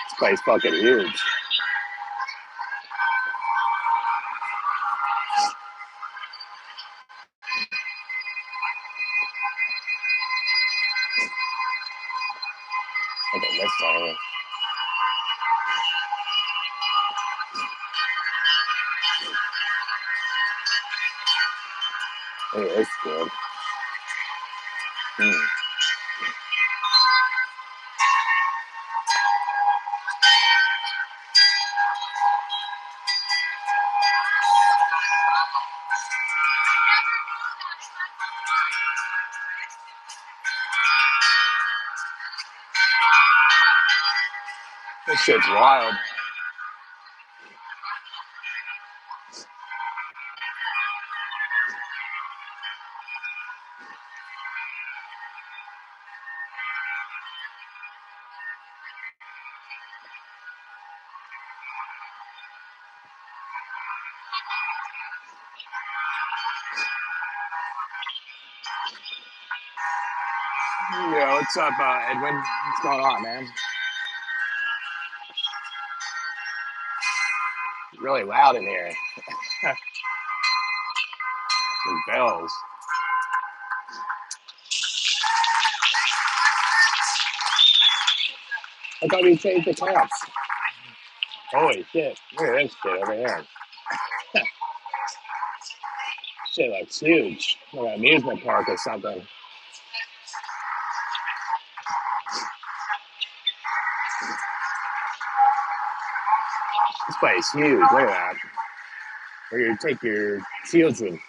This place fucking huge. I think this time. Hey, it's good. This shit's wild. Yeah, what's up, Edwin? What's going on, man? Really loud in here. Some bells. I thought we changed the caps. Holy shit. Look at this shit over here. Shit looks huge. Like an amusement park or something. This place is huge. Look at that. Where you take your children.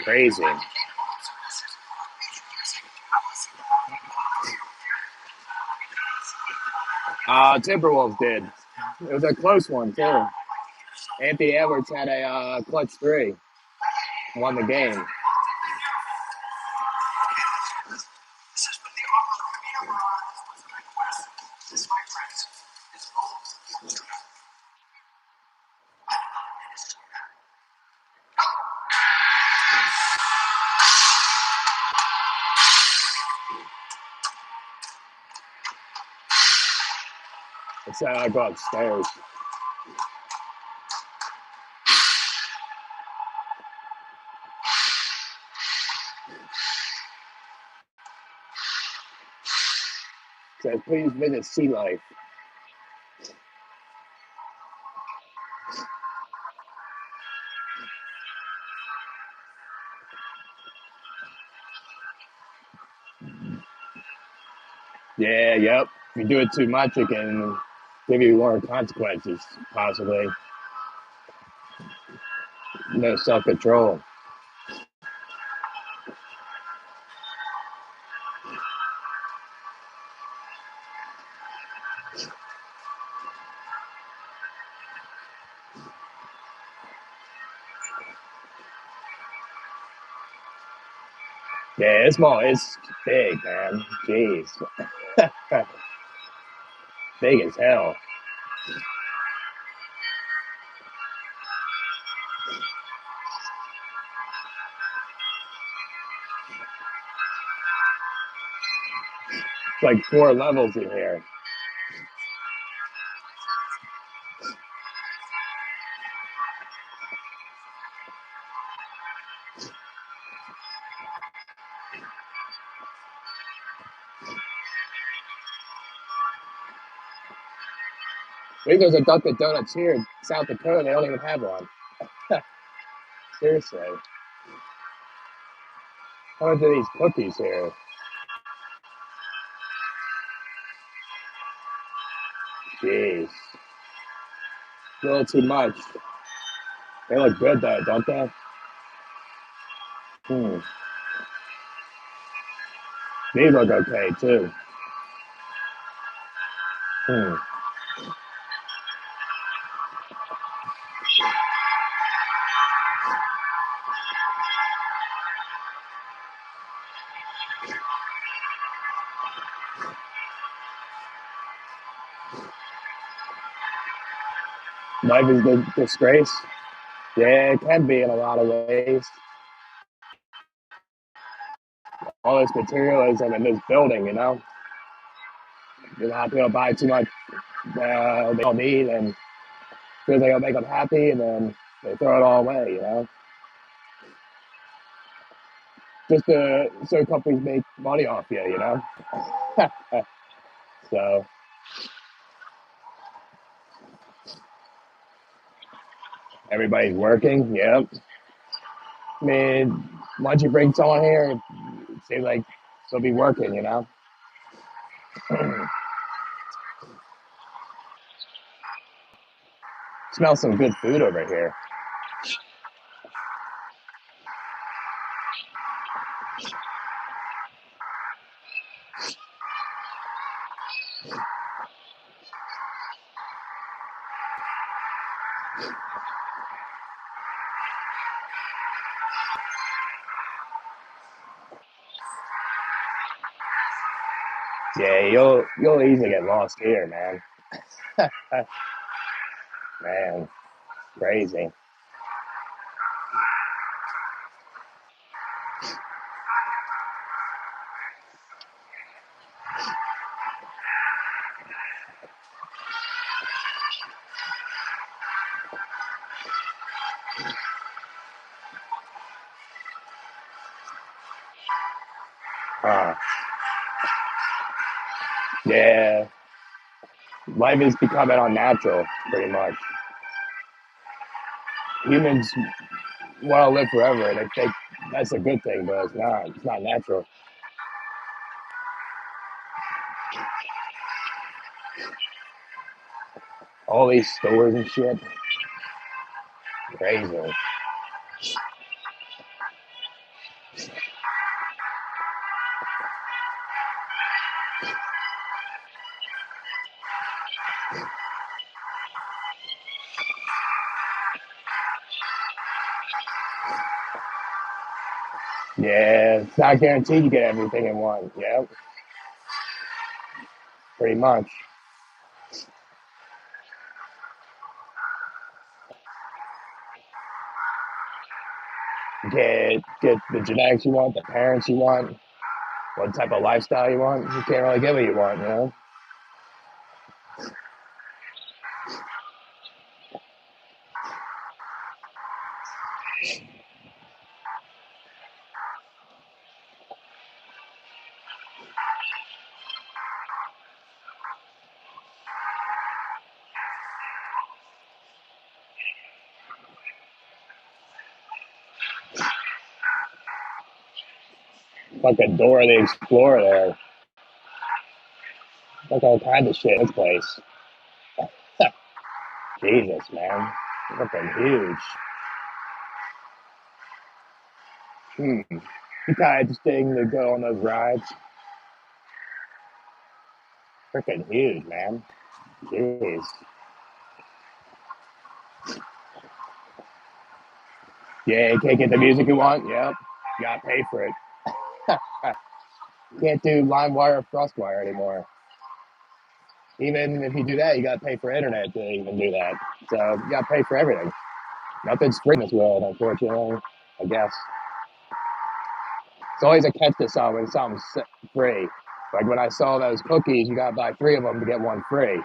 Crazy. Timberwolves did. It was a close one, too. Anthony Edwards had a clutch three. Won the game. It's I go upstairs. It says, please visit Sea Life. Yeah, yep. If you do it too much, it can give you more consequences, possibly. No self-control. Yeah, it's small. It's big, man. Jeez. Big as hell. It's like 4 levels in here. I think there's a Dunkin' Donuts here in South Dakota. They don't even have one. Seriously. How much are these cookies here? Jeez. A little too much. They look good though, don't they? These look okay too. Life is a disgrace. Yeah, it can be in a lot of ways. All this materialism in this building, a lot of people buy too much they don't need, and feels like it'll make them happy, and then they throw it all away. Just so companies make money off you. So everybody's working. Yep. I mean, once you bring someone here, it seems like they'll be working. Smell some good food over here. Yeah, you'll easily get lost here, man. Man, crazy. Huh. Yeah, life is becoming unnatural, pretty much. Humans want to live forever, and they think that's a good thing, but it's not. It's not natural. All these stores and shit, crazy. Yeah, it's not guaranteed you get everything in one. Yep, pretty much. Get the genetics you want, the parents you want, what type of lifestyle you want. You can't really get what you want. Like a Dora the Explorer there. Like all kinds of shit in this place. Jesus, man. Freaking huge. It's kind of interesting to go on those rides. Freaking huge, man. Jeez. Yeah, you can't get the music you want. Yep. You gotta pay for it. Can't do line wire or cross wire anymore. Even if you do that, you gotta pay for internet to even do that. So you gotta pay for everything. Nothing's free in this world, unfortunately. I guess it's always a catch to something when something's free. Like when I saw those cookies, you gotta buy 3 of them to get one free.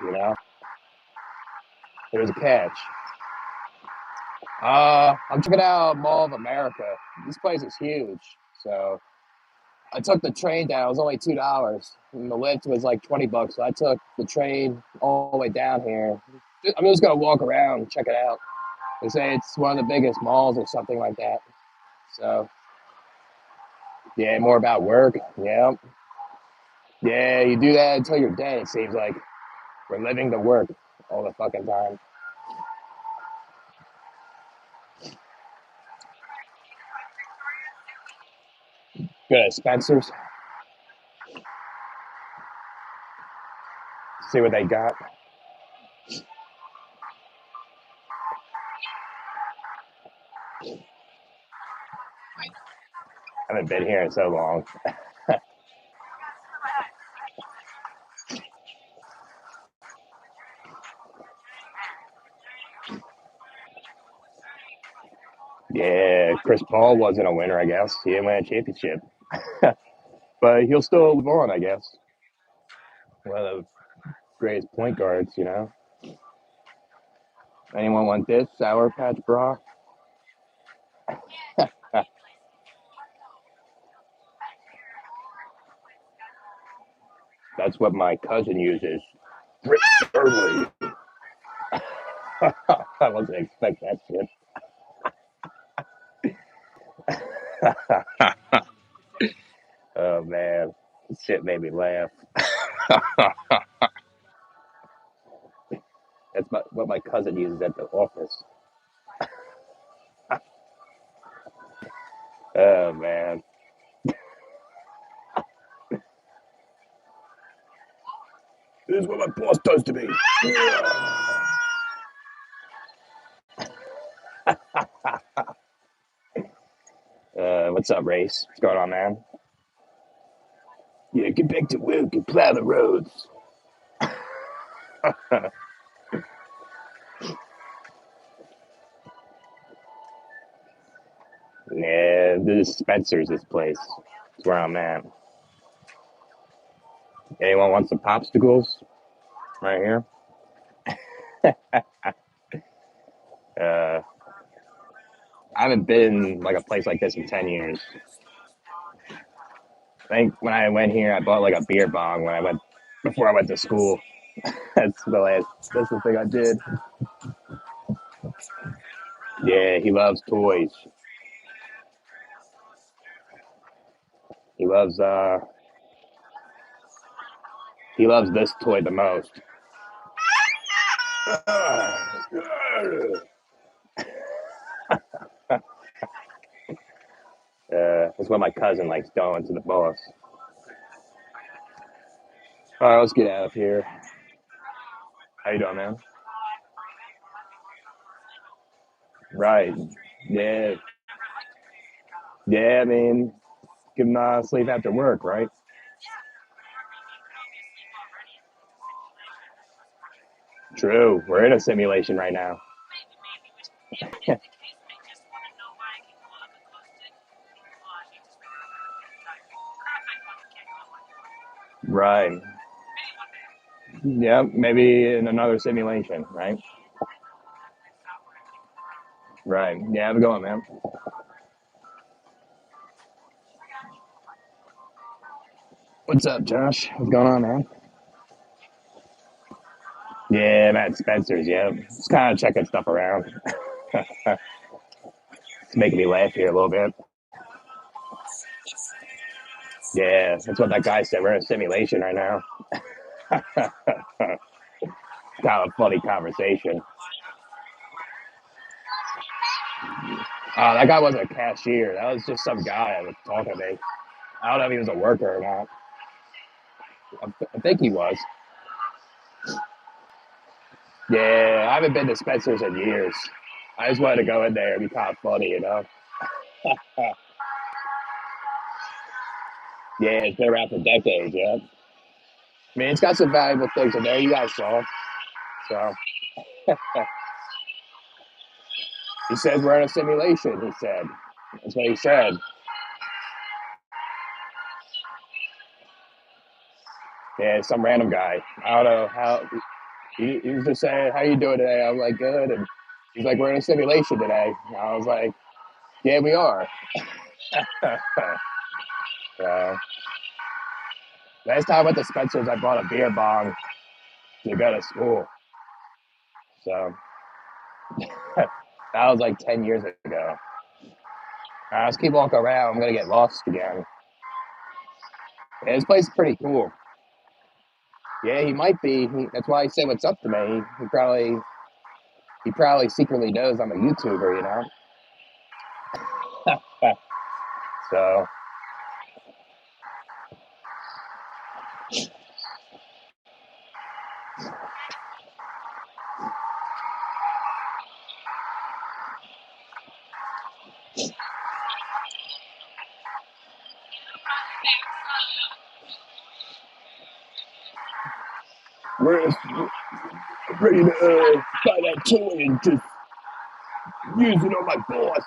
There's a catch. I'm checking out Mall of America. This place is huge. So I took the train down. It was only $2, and the lift was like $20. So I took the train all the way down here. I'm just gonna walk around and check it out. They say it's one of the biggest malls or something like that. So yeah, more about work. Yeah, yeah. You do that until you're dead. It seems like we're living to work all the fucking time. Good at Spencer's. See what they got. I haven't been here in so long. Yeah, Chris Paul wasn't a winner, I guess. He didn't win a championship, but he'll still live on, I guess. One of the greatest point guards, you know. Anyone want this Sour Patch bra? That's what my cousin uses. Rick Early. I wasn't expect that shit. Oh man, this shit made me laugh. What my cousin uses at the office. Oh man, this is what my boss does to me. What's up, Race? What's going on, man? Yeah, get back to work and plow the roads. Yeah, this is Spencer's. This place. That's where I'm at. Anyone want some popsicles? Right here. Uh, I haven't been like a place like this in 10 years. I think when I went here, I bought like a beer bong when I went before I went to school. That's the last. That's the thing I did. Yeah, he loves toys. He loves he loves this toy the most. That's what my cousin likes going to the boss. All right, let's get out of here. How you doing, man? Right. Yeah. Yeah. I mean, can sleep after work, right? True. We're in a simulation right now. Right. Yeah. Maybe in another simulation, right? Right. Yeah. Have a good one, man. What's up, Josh? What's going on, man? Yeah, I'm at Spencer's. Yeah, just kind of checking stuff around. It's making me laugh here a little bit. Yeah, that's what that guy said. We're in a simulation right now. Kind of funny conversation. That guy wasn't a cashier. That was just some guy that was talking to me. I don't know if he was a worker or not. I think he was. Yeah, I haven't been to Spencer's in years. I just wanted to go in there and be kind of funny, you know? Yeah, it's been around for decades, yeah. I mean, it's got some valuable things in there. You guys saw. So he says we're in a simulation, he said. That's what he said. Yeah, some random guy. I don't know how. He was just saying, "How you doing today?" I was like, "Good." And he's like, "We're in a simulation today." And I was like, "Yeah, we are." So, last time I went to Spencer's, I bought a beer bong to go to school. So that was like 10 years ago. I just keep walking around. I'm gonna get lost again. Yeah, this place is pretty cool. Yeah, he might be. That's why he said what's up to me. He probably secretly knows I'm a YouTuber, you know. So we're ready to buy that toy and just using on my boss.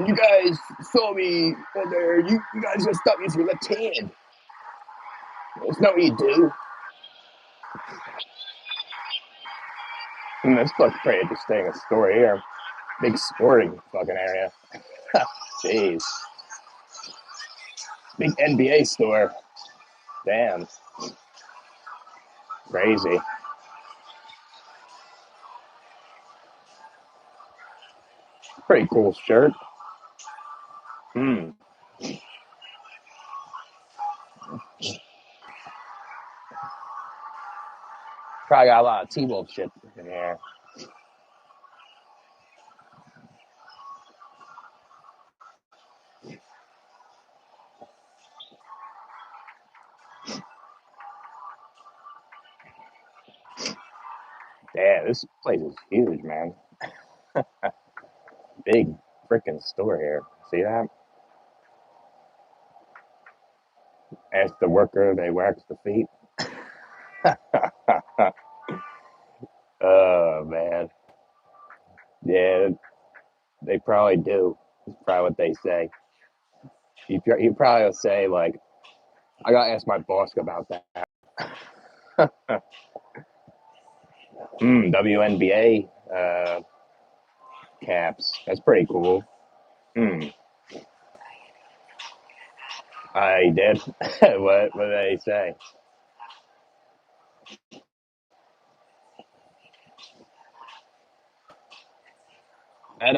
You guys saw me on there. You guys gotta stop using your left hand. That's not what you do. And this looks pretty interesting. A store here. Big sporting fucking area. Jeez. Big NBA store. Damn. Crazy. Pretty cool shirt. Hmm. Probably got a lot of T-Wolf shit in here. Damn, this place is huge, man. Big freaking store here. See that? Ask the worker, they wax the feet. Oh, man. Yeah, they probably do. That's probably what they say. You probably will say, like, I gotta ask my boss about that. WNBA caps. That's pretty cool. Hmm. I did. What did they say? That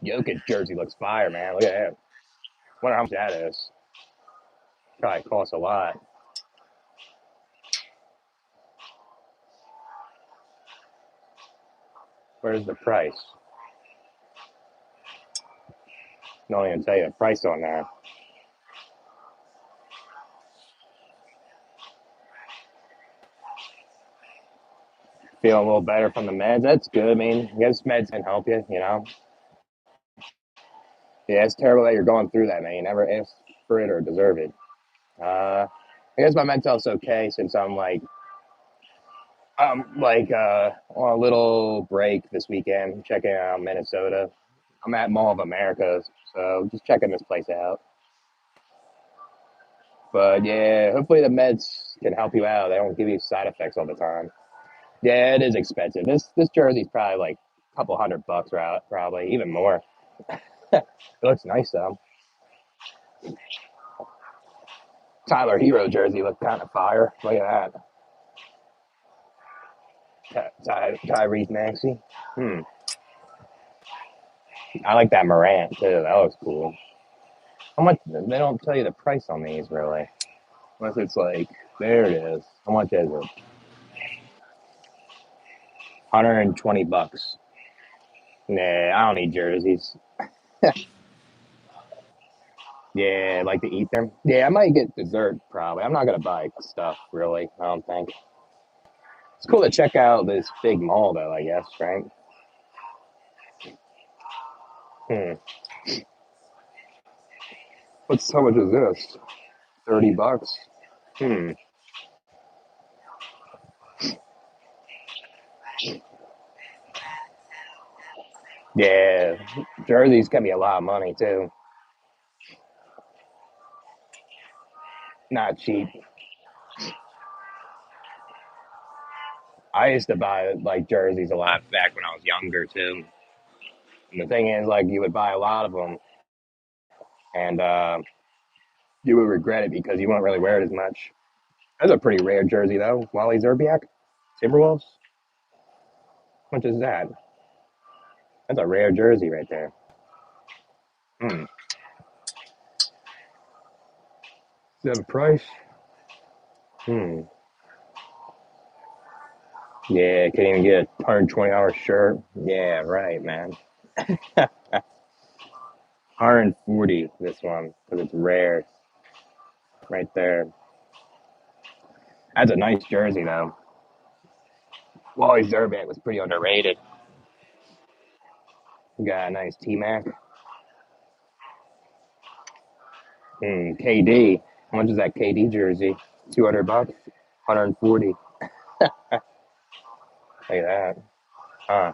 Jokic jersey looks fire, man. Look at that. Wonder how much that is. Probably costs a lot. Where's the price? Don't even tell you the price on there. Feeling a little better from the meds. That's good. I mean, I guess meds can help you, you know? Yeah, it's terrible that you're going through that, man. You never asked for it or deserve it. I guess my mental health's okay since I'm on a little break this weekend, checking out Minnesota. I'm at Mall of America, so just checking this place out. But yeah, hopefully the meds can help you out. They don't give you side effects all the time. Yeah, it is expensive. This jersey's probably like a couple $100, probably even more. It looks nice though. Tyler Hero jersey looked kind of fire. Look at that. Tyrese Maxey. Hmm. I like that Morant too. That looks cool. How much? They don't tell you the price on these really, unless it's like there it is. How much is it? $120. Nah, I don't need jerseys. Yeah, like to eat them. Yeah, I might get dessert probably. I'm not gonna buy stuff really. I don't think. It's cool to check out this big mall though. I guess right. Hmm. What's how much is this? $30. Hmm. Yeah, jerseys can be a lot of money too. Not cheap. I used to buy like jerseys a lot back when I was younger too. And the thing is, like, you would buy a lot of them, and you would regret it because you won't really wear it as much. That's a pretty rare jersey though. Wally Zerbiak, Timberwolves. How much is that? That's a rare jersey right there. Hmm. Does it have a price? Hmm. Yeah, can't even get a $120 shirt. Yeah, right, man. 140 this one because it's rare right there. That's a nice jersey though. Wally Zerbiak was pretty underrated. Got a nice T Mac. KD. How much is that KD jersey? $200. 140. Look at that. Huh.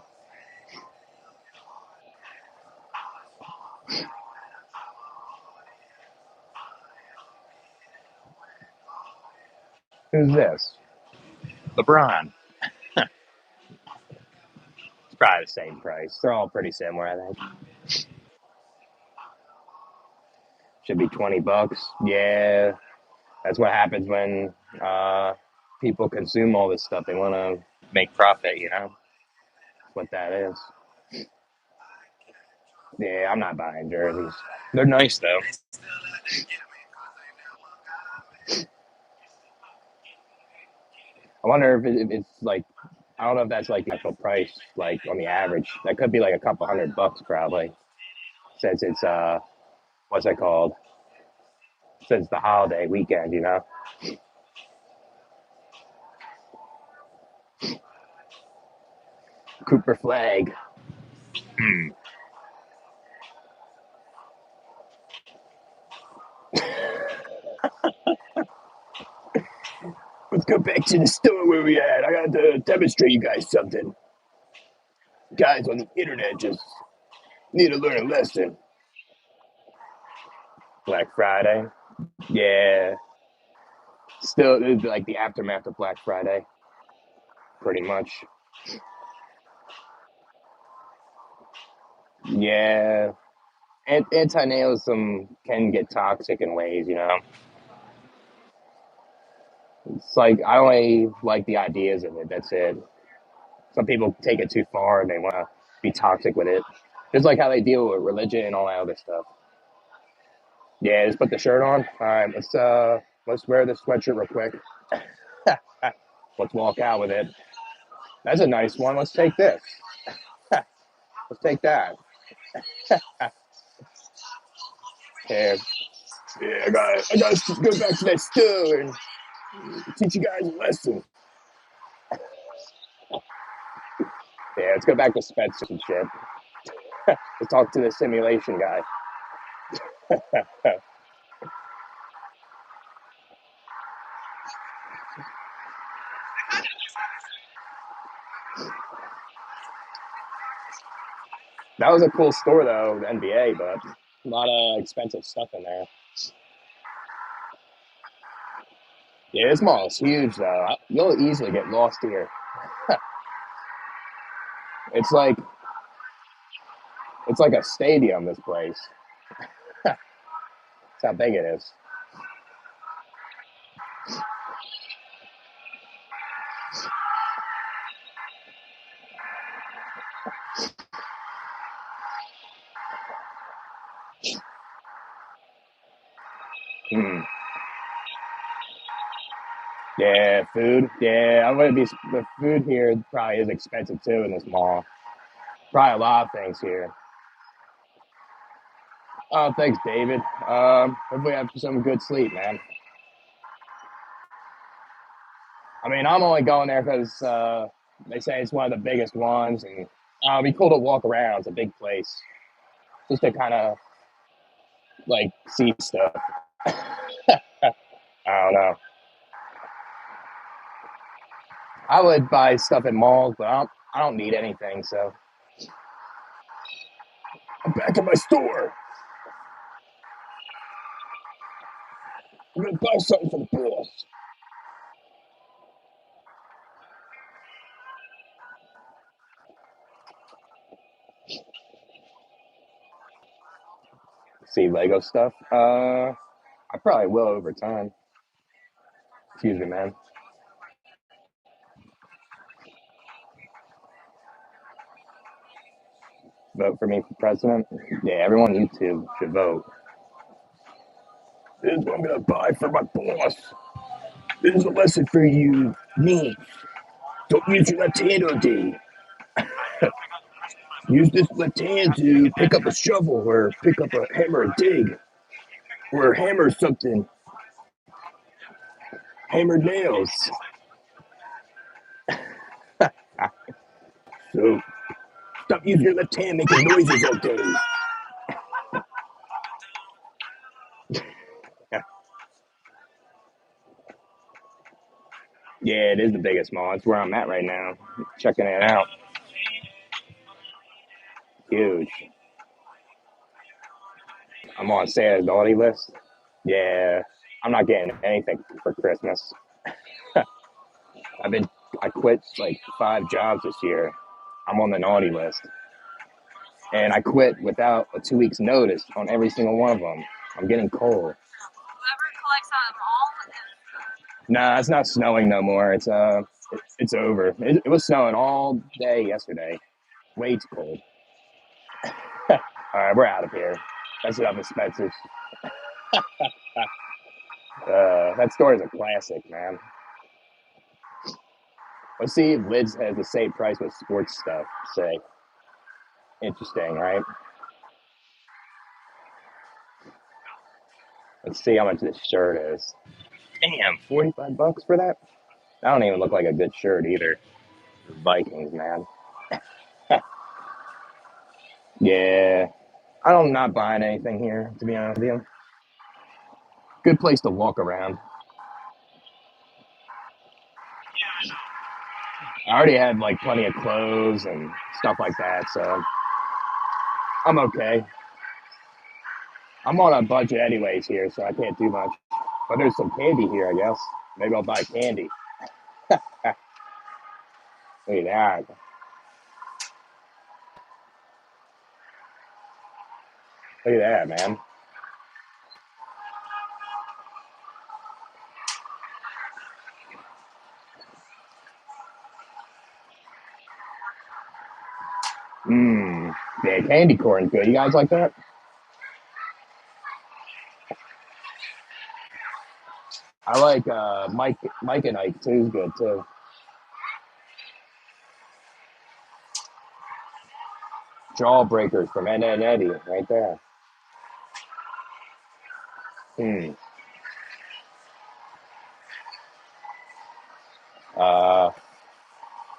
Who's this? LeBron. It's probably the same price. They're all pretty similar, I think. Should be $20. Yeah, that's what happens when people consume all this stuff. They want to make profit, you know? That's what that is. Yeah, I'm not buying jerseys. They're nice, though. I wonder if it's like, I don't know if that's like the actual price, like on the average. That could be like a couple $100 probably, since it's, what's that called? Since the holiday weekend, you know? Cooper Flag. Hmm. Let's go back to the store where we at. I got to demonstrate you guys something. Guys on the internet just need to learn a lesson. Black Friday. Yeah. Still, it's like the aftermath of Black Friday, pretty much. Yeah. And anti-naalism can get toxic in ways, you know? It's like, I only like the ideas of it. That's it. Some people take it too far and they want to be toxic with it. Just like how they deal with religion and all that other stuff. Yeah, just put the shirt on. All right, let's wear this sweatshirt real quick. Let's walk out with it. That's a nice one. Let's take this. Let's take that. Here. Yeah, I got to go back to that store and teach you guys a lesson. Yeah, let's go back to Spencer and shit. Let's talk to the simulation guy. That was a cool store though, the NBA, but a lot of expensive stuff in there. Yeah, this mall is huge though. You'll easily get lost here. It's like it's like a stadium. This place. That's how big it is. Hmm. Yeah, food. Yeah, I'm gonna be. The food here probably is expensive too in this mall. Probably a lot of things here. Oh, thanks, David. Hopefully, have some good sleep, man. I mean, I'm only going there because they say it's one of the biggest ones, and it'd be cool to walk around. It's a big place, just to kind of like see stuff. I don't know. I would buy stuff at malls, but I don't need anything. So I'm back at my store. I'm gonna buy something for the boss. See Lego stuff. I probably will over time. Excuse me, man. Vote for me for president. Yeah, everyone on YouTube should vote. This is what I'm gonna buy for my boss. This is a lesson for you, me. Don't use your left hand all day. Use this left hand to pick up a shovel or pick up a hammer and dig. Or hammer something. Hammer nails. So stop using your left hand making noises all day. Yeah, it is the biggest mall. That's where I'm at right now. Checking it out. Huge. I'm on Santa's naughty list. Yeah, I'm not getting anything for Christmas. I've been I quit like 5 jobs this year. I'm on the naughty list, and I quit without a 2 weeks notice on every single one of them. I'm getting cold. Nah, it's not snowing no more. It's over. It was snowing all day yesterday. Way too cold. All right, we're out of here. That's enough expensive. That store is a classic, man. Let's see if Lids has the same price with sports stuff. Say, interesting, right? Let's see how much this shirt is. Damn, 45 bucks for that? That don't even look like a good shirt either. Vikings, man. Yeah, I'm not buying anything here, to be honest with you. Good place to walk around. I already had like plenty of clothes and stuff like that, so I'm okay. I'm on a budget anyways here, so I can't do much. But there's some candy here, I guess. Maybe I'll buy candy. Look at that. Look at that, man. Mmm. Yeah, candy corn's good. You guys like that? I like Mike and Ike too. Is good too. Jawbreakers from Ed, Ed and Eddie, right there. Hmm. Uh,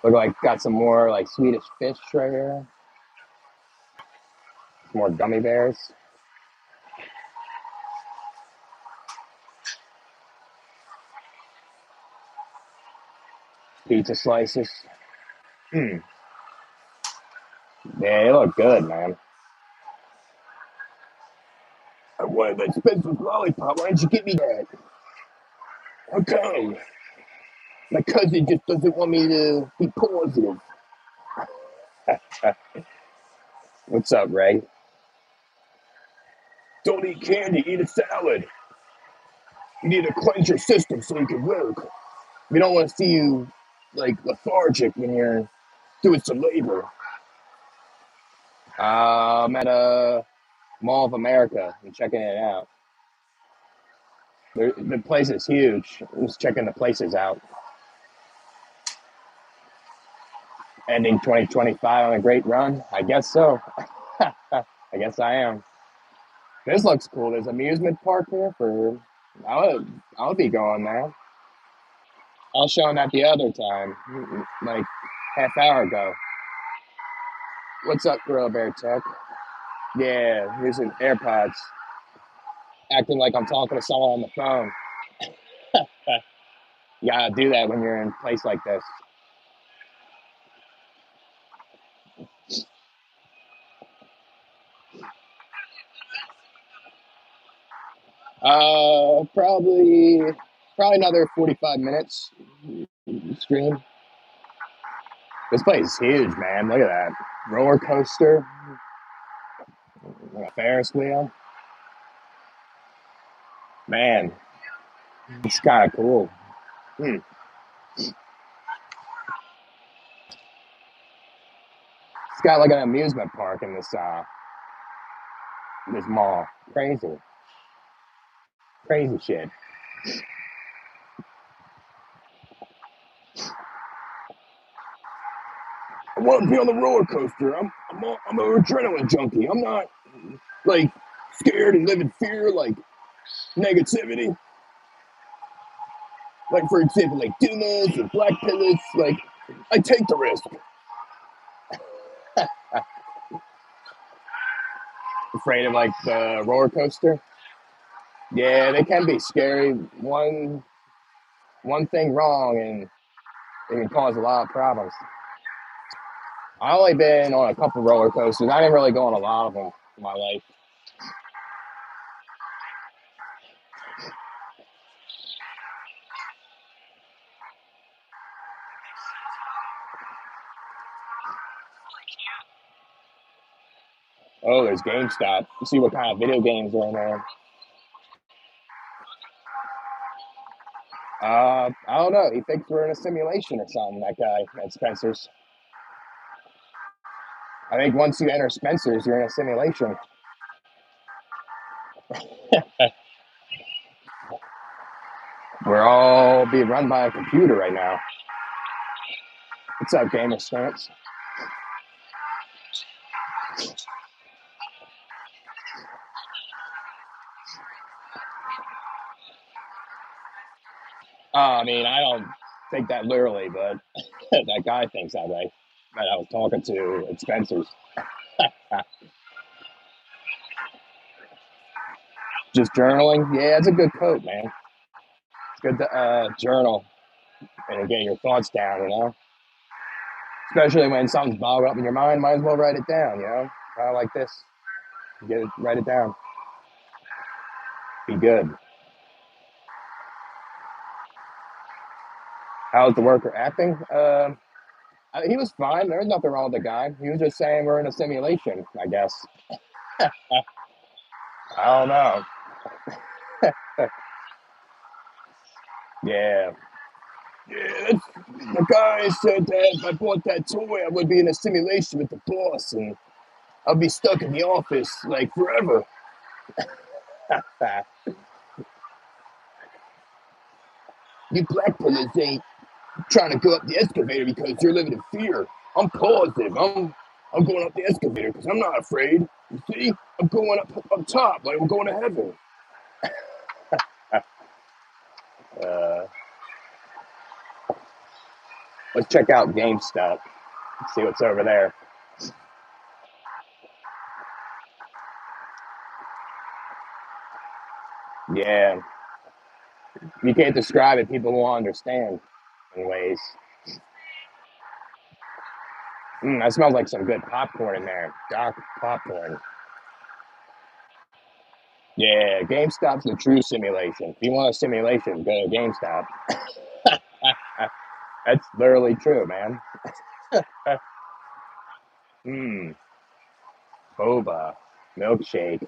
look like got some more like Swedish fish right here. Some more gummy bears. Pizza slices. Hmm. Yeah, they look good, man. I wanted that expensive lollipop. Why didn't you give me that? Okay. My cousin just doesn't want me to be positive. What's up, Ray? Don't eat candy, eat a salad. You need to cleanse your system so you can work. We don't want to see you like lethargic when you're doing some labor. I'm at a Mall of America and checking it out. The place is huge. I'm just checking the places out. Ending 2025 on a great run? I guess so. I guess I am. This looks cool. There's an amusement park here for. I would be going there. I was showing that the other time, like half hour ago. What's up, Gorilla Bear Tech? Yeah, here's an AirPods. Acting like I'm talking to someone on the phone. You gotta do that when you're in a place like this. Probably another 45 minutes. Stream. This place is huge, man. Look at that roller coaster, like a Ferris wheel. Man, it's kind of cool. Hmm. It's got like an amusement park in this mall. Crazy, crazy shit. I want to be on the roller coaster. I'm an adrenaline junkie. I'm not like scared and live in fear like negativity. Like for example, like Dumas and Black Pillars. Like I take the risk. Afraid of like the roller coaster. Yeah, they can be scary. One thing wrong and it can cause a lot of problems. I only been on a couple roller coasters. I didn't really go on a lot of them in my life. Oh, there's GameStop. You see what kind of video games are in there. I don't know. He thinks we're in a simulation or something, that guy at Spencer's. I think once you enter Spencer's, you're in a simulation. We're all being run by a computer right now. What's up, Gamer Stance? I mean, I don't think that literally, but that guy thinks that way. That I was talking to at Spencer's. Just journaling. Yeah, it's a good coat, man. It's good to journal and get your thoughts down, you know? Especially when something's bottled up in your mind, might as well write it down, you know? Kind of like this. Write it down. Be good. How's the worker acting? He was fine. There was nothing wrong with the guy. He was just saying we're in a simulation, I guess. I don't know. Yeah. Yeah, the guy said that if I bought that toy, I would be in a simulation with the boss, and I'll be stuck in the office like forever. You black pillars ain't trying to go up the excavator because you're living in fear. I'm positive. I'm going up the excavator because I'm not afraid. You see, I'm going up top like I'm going to heaven. Uh, let's check out GameStop. See what's over there. Yeah, you can't describe it. People won't understand in ways. That smells like some good popcorn in there. Dark popcorn. Yeah, GameStop's the true simulation. If you want a simulation, go to GameStop. That's literally true, man. Mmm, boba, milkshake.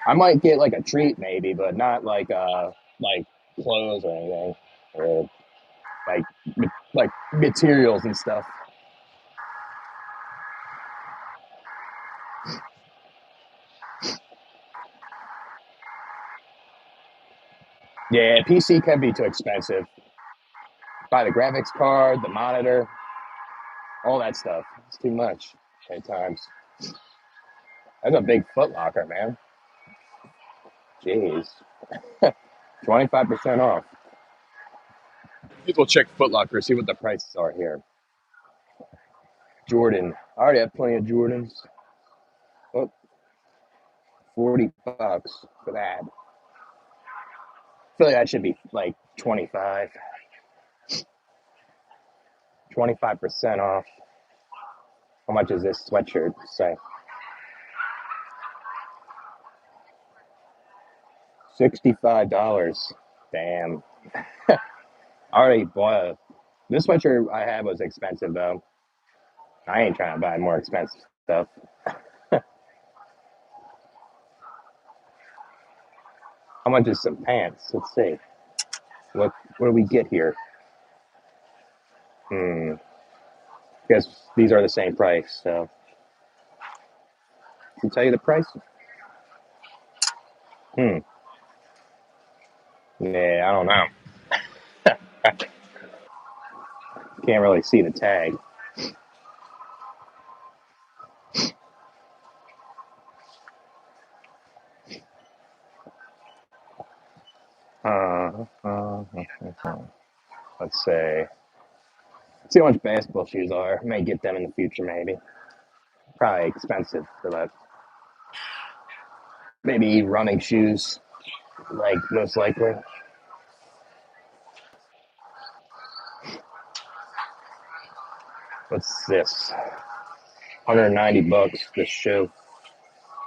I might get like a treat maybe, but not like clothes or anything, or like like materials and stuff. Yeah, PC can be too expensive. Buy the graphics card, the monitor, all that stuff. It's too much at times. That's a big Foot Locker, man. Jeez, 25% off. People check Foot Locker, see what the prices are here. Jordan. I already have plenty of Jordans. Oh, $40 for that. I feel like that should be like 25% off. How much is this sweatshirt? Say $65. Damn. I already bought this sweatshirt I had was expensive though. I ain't trying to buy more expensive stuff. How much is some pants? Let's see. What do we get here? Guess these are the same price. So can I tell you the price? Hmm. Yeah, I don't know. Can't really see the tag. Let's say. See how much basketball shoes are. May get them in the future, maybe. Probably expensive for that. Maybe running shoes, like most likely. What's this? 190 bucks. This shoe.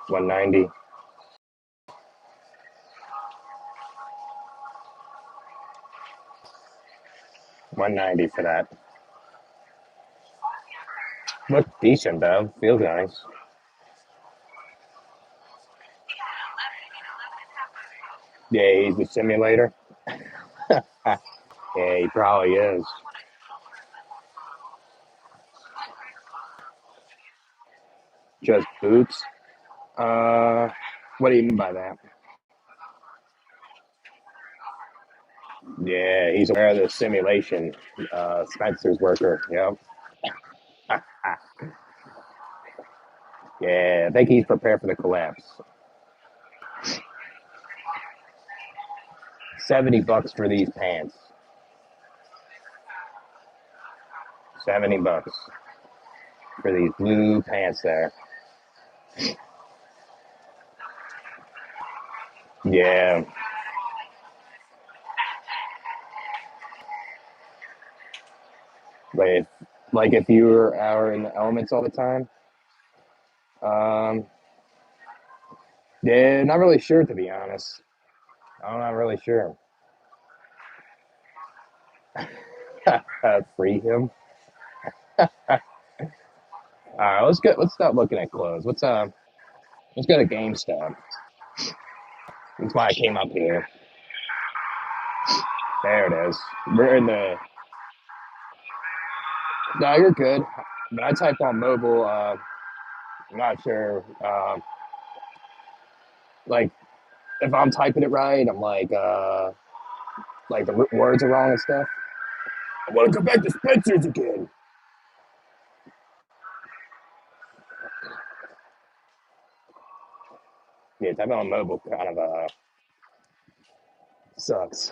190. 190 for that. Look decent though. Feels nice. Yeah, he's the simulator. Yeah, he probably is. Just boots. Uh, what do you mean by that? Yeah, he's aware of the simulation. Spencer's worker. Yep. Yeah, I think he's prepared for the collapse. 70 bucks for these pants. 70 bucks for these blue pants there. Yeah, like if you were out in the elements all the time. Um, yeah, not really sure to be honest. I'm not really sure. Free him. All right, let's get. Let's stop looking at clothes. Let's go to GameStop. That's why I came up here. There it is. We're in the. No, you're good. But I typed on mobile. I'm not sure. Like if I'm typing it right, I'm like the words are wrong and stuff. I want to go back to Spencer's again. Yeah, typing on mobile kind of sucks.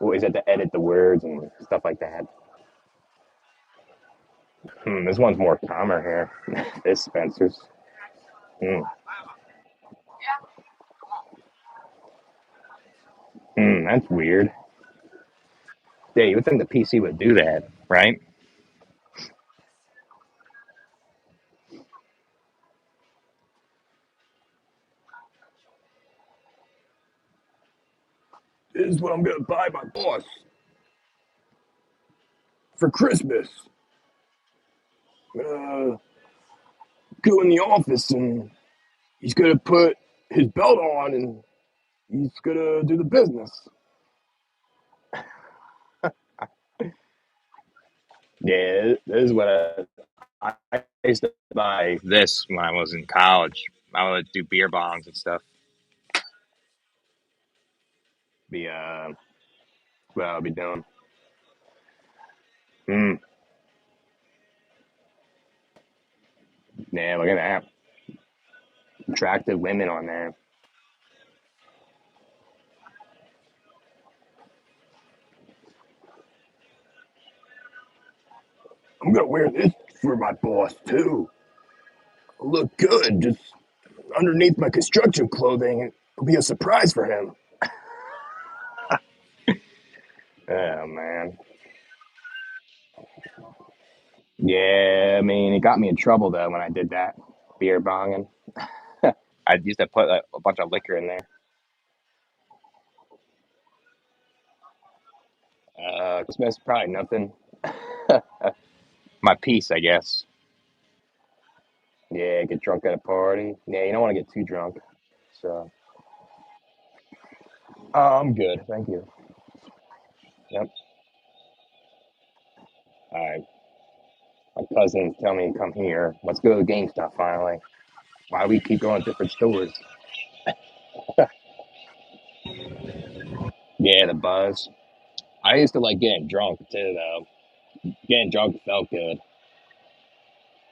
Always have to edit the words and stuff like that. This one's more calmer here. This Spencer's. Hmm. That's weird. Yeah, you would think the PC would do that, right? This is what I'm gonna buy my boss for Christmas. Uh, go in the office and he's gonna put his belt on and he's gonna do the business. Yeah, this is what I used to buy this when I was in college. I would do beer bongs and stuff. Be what I'll be doing. Mm, yeah, look at that. Attractive women on there. I'm gonna wear this for my boss too. I'll look good just underneath my construction clothing. It'll be a surprise for him. Oh man. Yeah, I mean, it got me in trouble though when I did that beer bonging. I used to put a bunch of liquor in there. Christmas probably nothing. My piece, I guess. Yeah, get drunk at a party. Yeah, you don't want to get too drunk. So, I'm good. Thank you. Yep. All right. My cousins tell me to come here. Let's go to GameStop finally. Why we keep going to different stores? Yeah, the buzz. I used to like getting drunk too, though. Getting drunk felt good.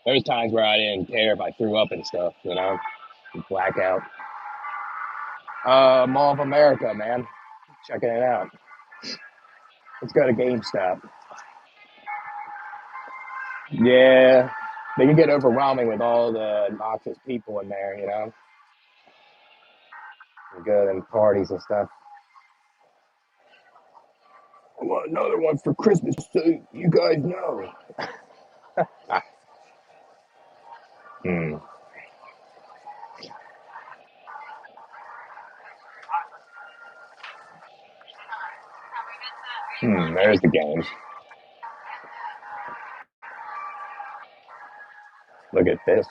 There was times where I didn't care if I threw up and stuff, blackout. Mall of America, man. Checking it out. Let's go to GameStop. Yeah, they can get overwhelming with all the obnoxious people in there, Good and parties and stuff. I want another one for Christmas, so you guys know. Hmm. There's the games. Look at this.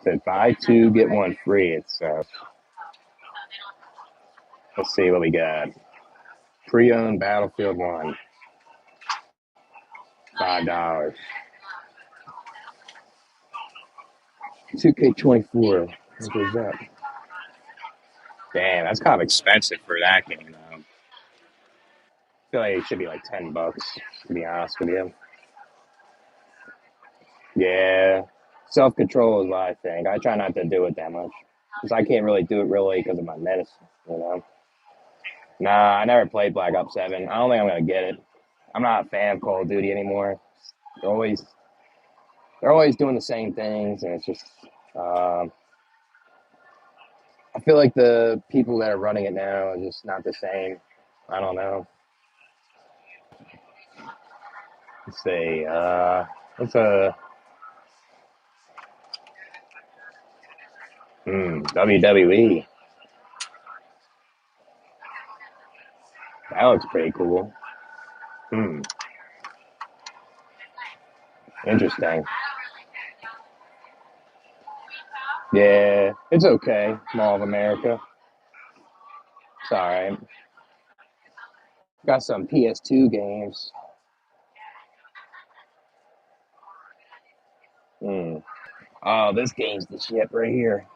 Said buy two, get one free. Let's see what we got. Pre-owned Battlefield 1, $5. 2K24. What is that? Damn, that's kind of expensive for that game, though. I feel like it should be like $10, to be honest with you. Yeah, self-control is what I think. I try not to do it that much because I can't really do it really because of my medicine, you know. Nah, I never played Black Ops 7. I don't think I'm gonna get it. I'm not a fan of Call of Duty anymore. They're always they're always doing the same things, and it's just um, I feel like the people that are running it now are just not the same. I don't know. Let's see. What's a WWE? That looks pretty cool. Hmm, interesting. Yeah, it's okay. Mall of America. It's all right. Got some PS2 games. Hmm. Oh, this game's the shit right here.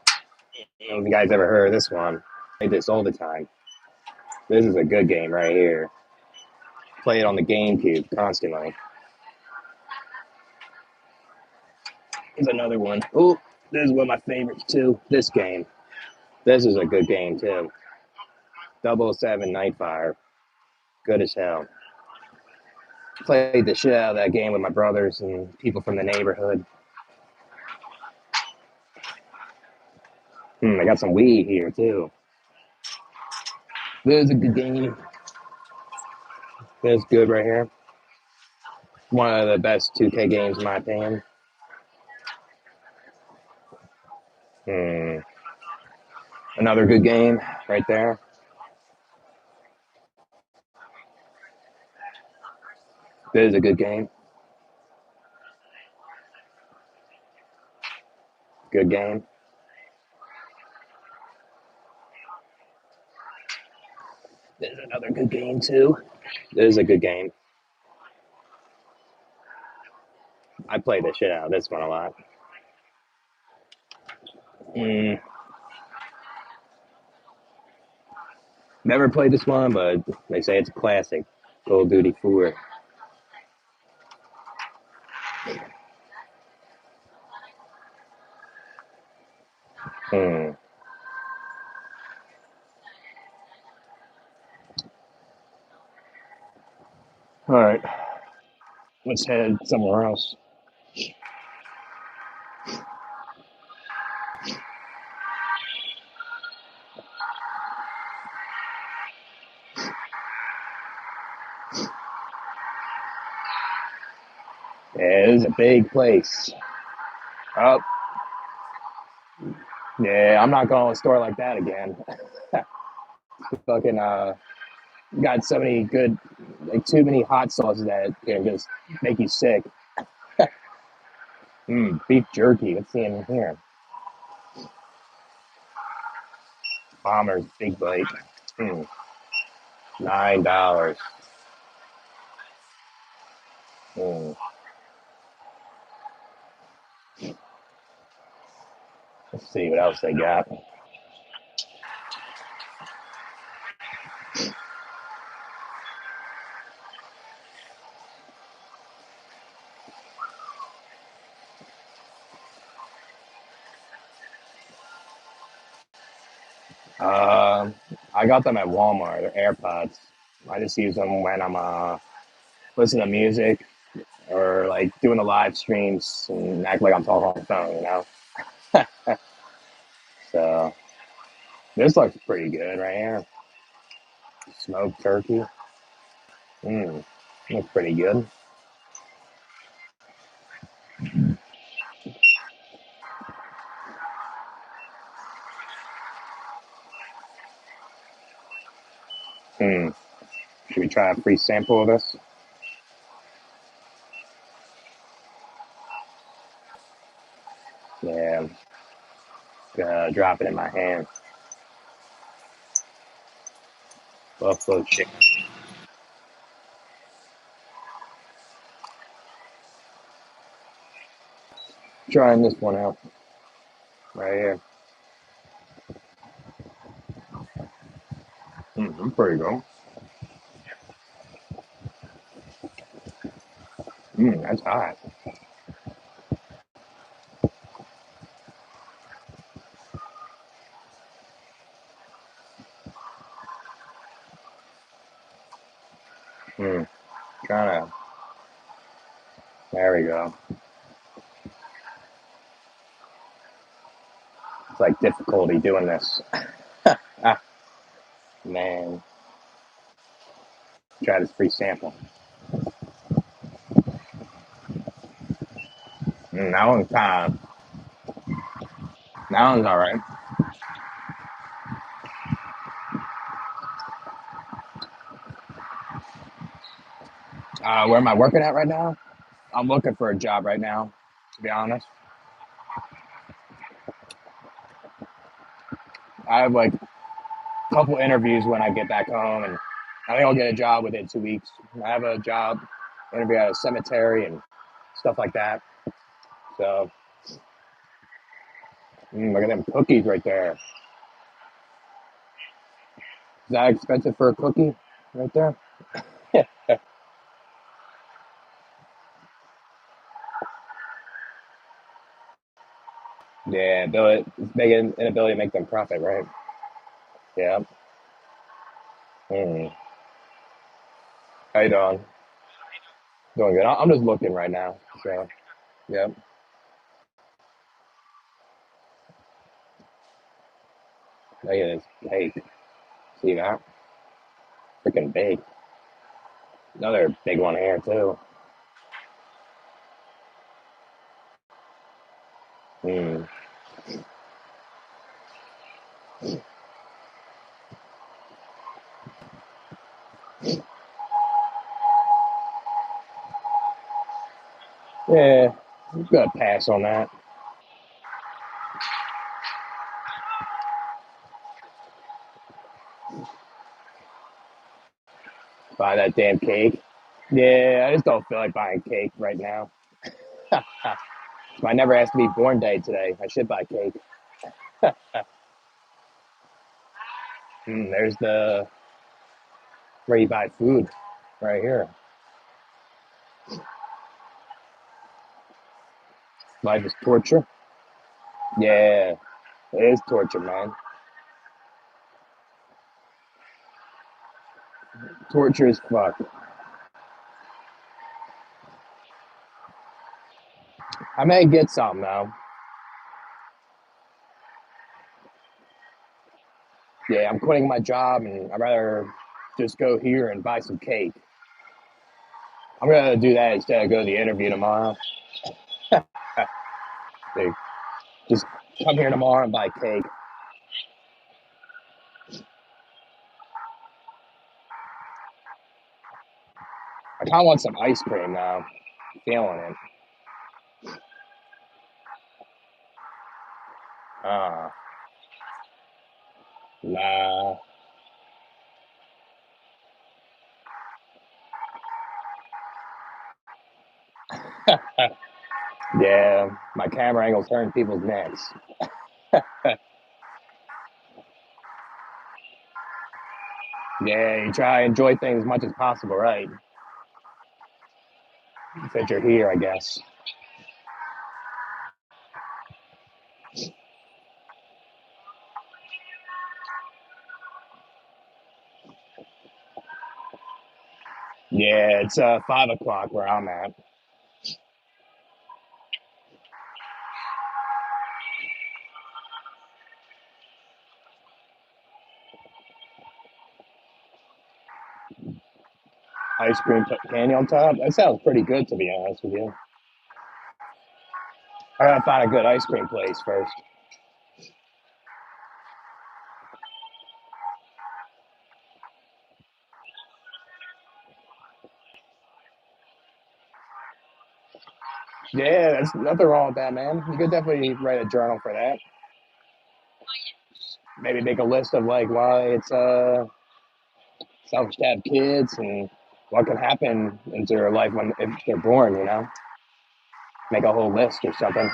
If you guys ever heard of this one? Play this all the time. This is a good game right here. Play it on the GameCube constantly. Here's another one. Oh, this is one of my favorites too. This game. This is a good game too. 007 Nightfire. Good as hell. Played the shit out of that game with my brothers and people from the neighborhood. I got some weed here too. This is a good game. This is good right here. One of the best 2K games in my opinion. Hmm. Another good game right there. This is a good game. Good game. This is another good game too. This is a good game. I play the shit out of this one a lot. Mm, Never played this one, but they say it's a classic. Call of Duty 4. Hmm. All right, let's head somewhere else. Yeah, this is a big place. Oh, yeah, I'm not going to a store like that again. Fucking got so many good, like too many hot sauces that can just make you sick. Beef jerky. Let's see in here. Bomber's Big Bite. Mm, $9. Mm. Let's see what else they got. I got them at Walmart. They're AirPods. I just use them when I'm listening to music or like doing the live streams and act like I'm talking on the phone, you know. So this looks pretty good right here. Smoked turkey. Looks pretty good. Hmm. Should we try a free sample of this? Yeah, Yeah, drop it in my hand. Buffalo chicken. Trying this one out right here. I'm pretty good. That's hot. Mm, Trying to. There we go. It's like difficulty doing this. Ah, man. Try this free sample. That one's that one's all right. Where am I working at right now? I'm looking for a job right now, to be honest. I have like a couple interviews when I get back home, and I think I'll get a job within 2 weeks. I have a job interview at a cemetery and stuff like that. So, look at them cookies right there. Is that expensive for a cookie right there? Yeah, it's making inability to make them profit, right? Yeah. Mm. How you doing? Doing good. I'm just looking right now. So, yeah. Look at this cake. See that? Freaking big. Another big one here too. Mm. Yeah, I'm gonna pass on that. Buy that damn cake. Yeah, I just don't feel like buying cake right now. I never asked to be born day today. I should buy cake. There's the where you buy food right here. Life is torture. Yeah, it is torture, man. Torture is fuck. I may get some though. Yeah, I'm quitting my job and I'd rather just go here and buy some cake. I'm gonna do that instead of go to the interview tomorrow. They just come here tomorrow and buy cake. I kind of want some ice cream now. Feeling it. Ah, nah. Yeah, my camera angles hurting people's necks. Yeah, you try to enjoy things as much as possible, right? Since you're here, I guess. Yeah, it's 5 o'clock where I'm at. Ice cream candy on top. That sounds pretty good, to be honest with you. I gotta find a good ice cream place first. Yeah, there's nothing wrong with that, man. You could definitely write a journal for that. Maybe make a list of like why it's selfish to have kids and what can happen into their life when if they're born. Make a whole list or something.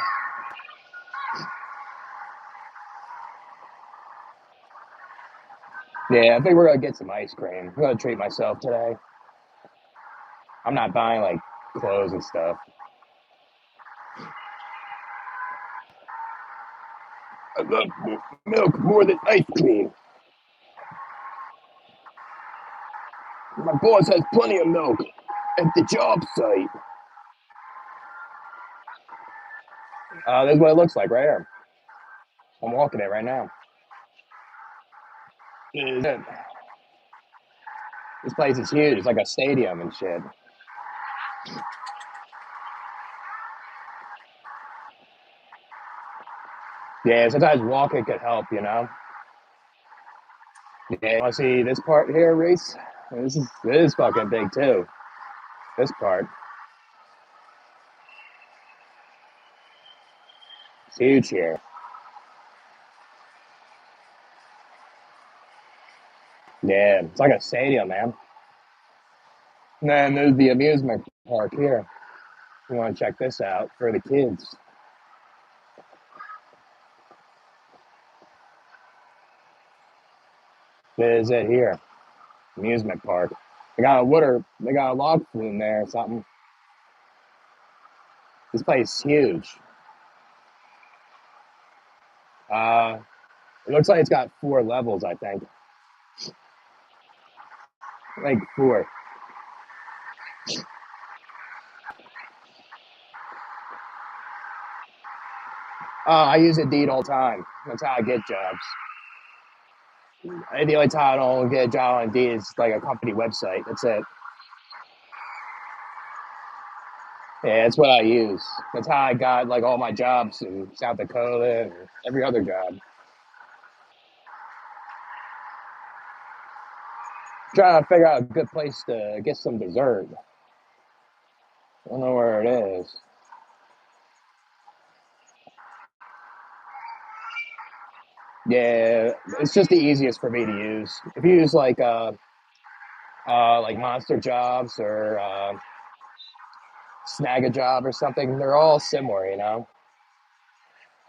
Yeah, I think we're gonna get some ice cream. I'm gonna treat myself today. I'm not buying like clothes and stuff. I love milk more than ice cream. My boss has plenty of milk at the job site. This is what it looks like right here. I'm walking it right now. This place is huge. It's like a stadium and shit. Yeah, sometimes walking could help. Yeah, you want to see this part here, Reese? This is fucking big too. This part, it's huge here. Yeah, it's like a stadium, man. And then there's the amusement park here. You want to check this out for the kids. This is it here, amusement park. They got a log flume there or something. This place is huge. Uh, it looks like it's got 4 levels, I think. Like 4. I use Indeed all the time. That's how I get jobs. And the only time I don't get a job on Indeed is like a company website. That's it. Yeah, that's what I use. That's how I got like all my jobs in South Dakota and every other job. Trying to figure out a good place to get some dessert. I don't know where it is. Yeah, it's just the easiest for me to use. If you use like Monster Jobs or Snag a Job or something, they're all similar.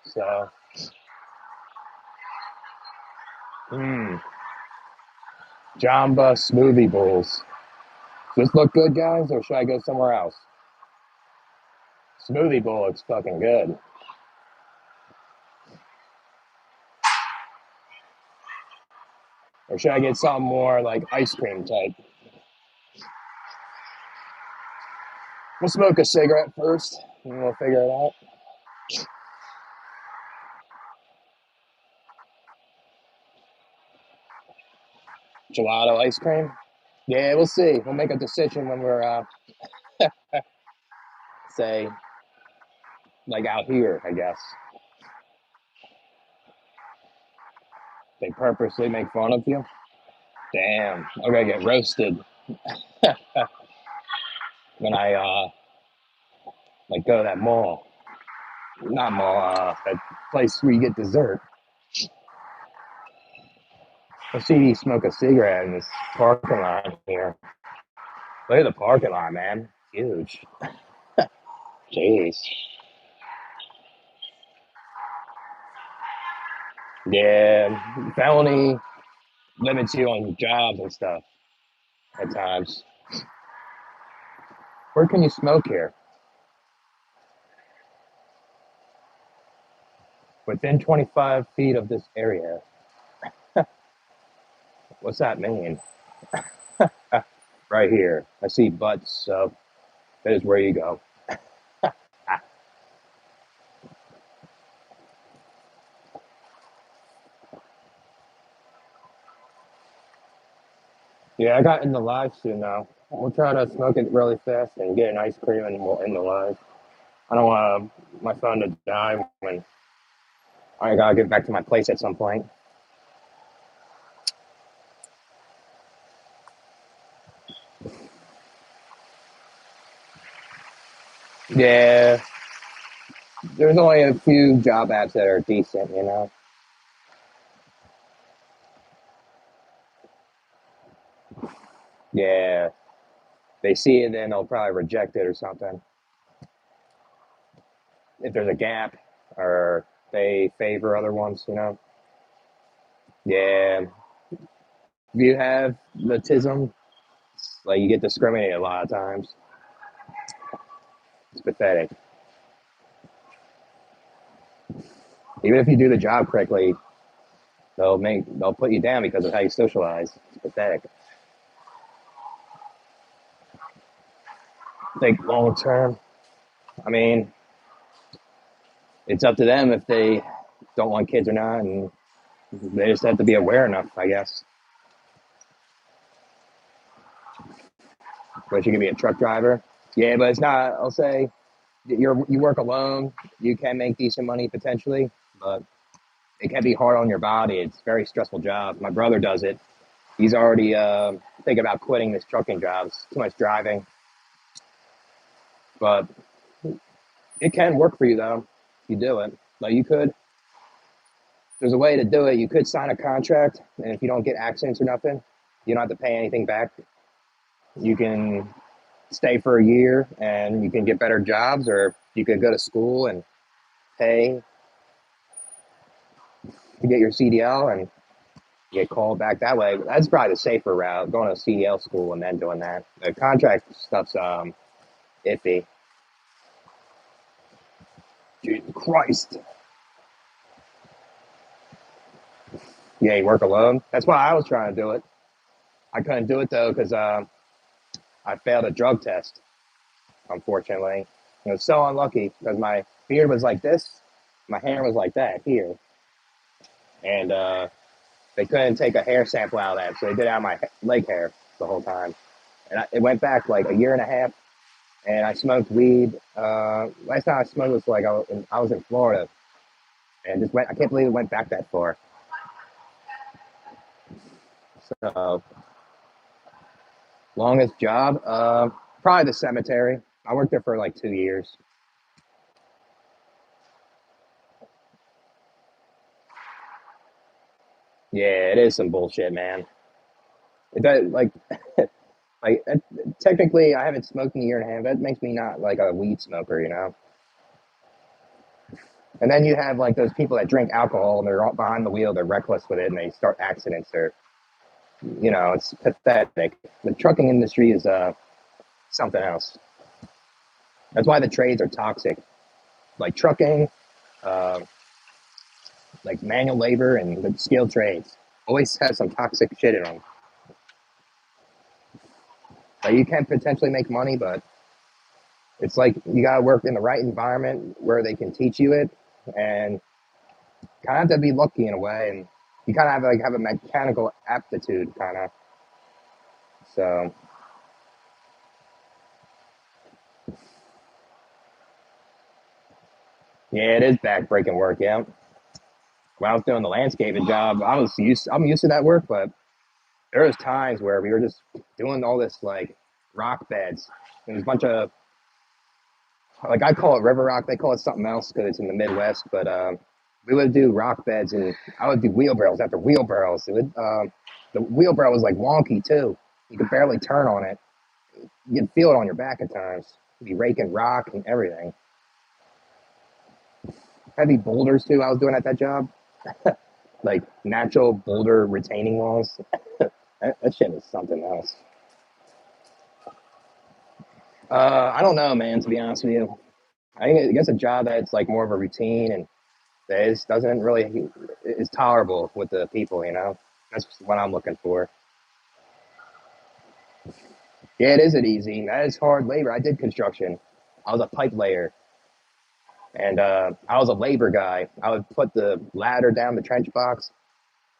So, hmm, Jamba Smoothie Bowls. Does this look good, guys, or should I go somewhere else? Smoothie Bowl looks fucking good. Or should I get something more like ice cream type? We'll smoke a cigarette first, and we'll figure it out. Gelato ice cream? Yeah, we'll see. We'll make a decision when we're, say, like out here, I guess. They purposely make fun of you? Damn, I'm gonna get roasted when I, like go to that mall. Not mall, that place where you get dessert. Let's see you smoke a cigarette in this parking lot here. Look at the parking lot, man. Huge. Jeez. Yeah, felony limits you on jobs and stuff at times. Where can you smoke here? Within 25 feet of this area. What's that mean? Right here. I see butts, so that is where you go. Ah, yeah, I got in the live soon now. We'll try to smoke it really fast and get an ice cream and we'll end the live. I don't want my phone to die when I gotta get back to my place at some point. Yeah, there's only a few job apps that are decent, you know. Yeah, they see it, then they'll probably reject it or something. If there's a gap, or they favor other ones, you know. Yeah, if you have autism, like you get discriminated a lot of times. It's pathetic. Even if you do the job correctly, they'll put you down because of how you socialize. It's pathetic. Think long term. I mean, it's up to them if they don't want kids or not, and they just have to be aware enough, I guess. But you can be a truck driver. Yeah, but it's not. I'll say you work alone. You can make decent money potentially, but it can be hard on your body. It's a very stressful job. My brother does it. He's already thinking about quitting this trucking job. It's too much driving, but it can work for you though. If you do it, like you could. There's a way to do it. You could sign a contract, and if you don't get accidents or nothing, you don't have to pay anything back. You can stay for a year, and you can get better jobs, or you could go to school and pay to get your CDL and get called back that way. That's probably the safer route, going to CDL school and then doing that. The contract stuff's iffy. Jesus Christ. Yeah, you work alone. That's why I was trying to do it. I couldn't do it though because I failed a drug test, unfortunately. It was so unlucky because my beard was like this, my hair was like that here, and they couldn't take a hair sample out of that, so they did it out of my leg hair the whole time. And it went back like a year and a half, and I smoked weed. Last time I smoked was like I was in Florida, and just went. I can't believe it went back that far. So longest job, probably the cemetery. I worked there for like 2 years. Yeah, it is some bullshit, man. It does, like technically, I haven't smoked in a year and a half. That makes me not like a weed smoker, you know. And then you have like those people that drink alcohol and they're all behind the wheel, they're reckless with it, and they start accidents. Or it's pathetic. The trucking industry is something else. That's why the trades are toxic. Like trucking, uh, like manual labor and the skilled trades always has some toxic shit in them. Like you can potentially make money, but it's like you gotta work in the right environment where they can teach you it, and kind of have to be lucky in a way, and you kind of have a mechanical aptitude, kind of. So yeah, it is backbreaking work. Yeah, when I was doing the landscaping job, I'm used to that work, but there was times where we were just doing all this like rock beds. There's a bunch of like I call it river rock. They call it something else because it's in the Midwest. But we would do rock beds, and I would do wheelbarrows after wheelbarrows. The wheelbarrow was like wonky too. You could barely turn on it. You could feel it on your back at times. You'd be raking rock and everything. Heavy boulders too. I was doing at that job, like natural boulder retaining walls. That shit is something else. I don't know, man. To be honest with you, I guess a job that's like more of a routine and that doesn't really is tolerable with the people. That's what I'm looking for. Yeah, it isn't easy. That is hard labor. I did construction. I was a pipe layer, and I was a labor guy. I would put the ladder down the trench box,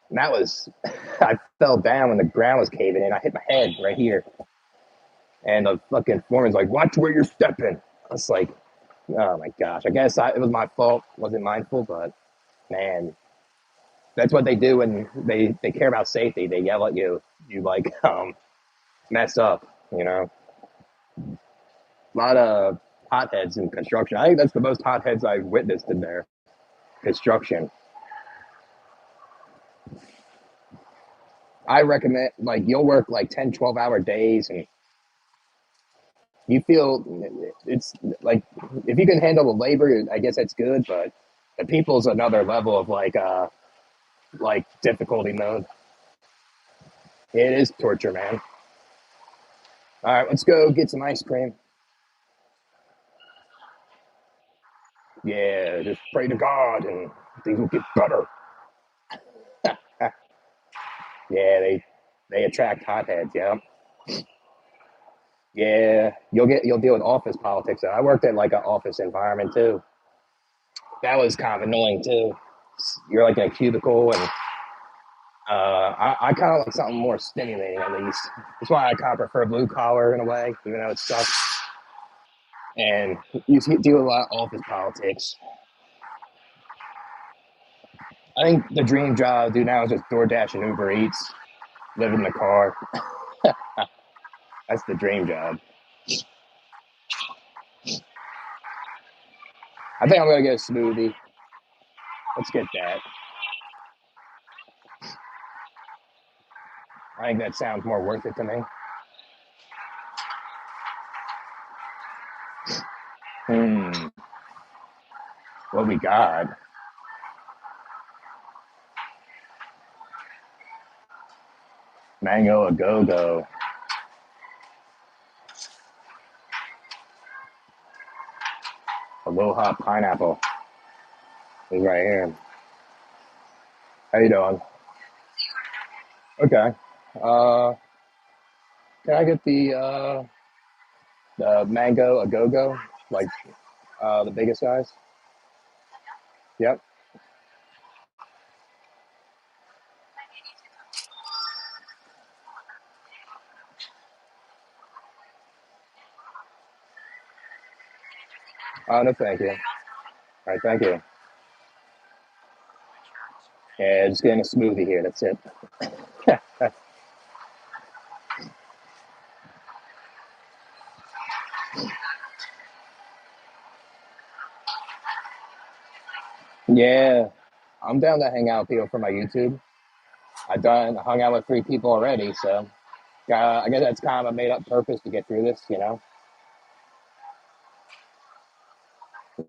and that was I fell down when the ground was caving in. I hit my head right here, and the fucking foreman's like, "Watch where you're stepping." I was like, "Oh my gosh!" I guess it was my fault. Wasn't mindful, but man, that's what they do when they care about safety. They yell at you. You mess up. A lot of hotheads in construction. I think that's the most hotheads I've witnessed in there. Construction. I recommend, like, you'll work like 10, 12 hour days, and you feel it's like, if you can handle the labor, I guess that's good, but the people's another level of like difficulty mode. It is torture, man. All right, let's go get some ice cream. Yeah, just pray to God and things will get better. Yeah, they attract hotheads. Yeah, yeah. You'll deal with office politics. I worked at like an office environment too. That was kind of annoying too. You're like in a cubicle, and I kind of like something more stimulating at least. That's why I kind of prefer blue collar in a way, even though it sucks. And you deal with a lot of office politics. I think the dream job I do now is just DoorDash and Uber Eats, live in the car. That's the dream job. I think I'm gonna get a smoothie. Let's get that. I think that sounds more worth it to me. Hmm. What we got? Mango a go go. Aloha pineapple is right here. How you doing? Okay. Uh, can I get the mango a go go, like the biggest size? Yep. No, thank you. All right, thank you. Yeah, just getting a smoothie here. That's it. Yeah, I'm down to hang out with people for my YouTube. Hung out with 3 people already, so I guess that's kind of a made up purpose to get through this.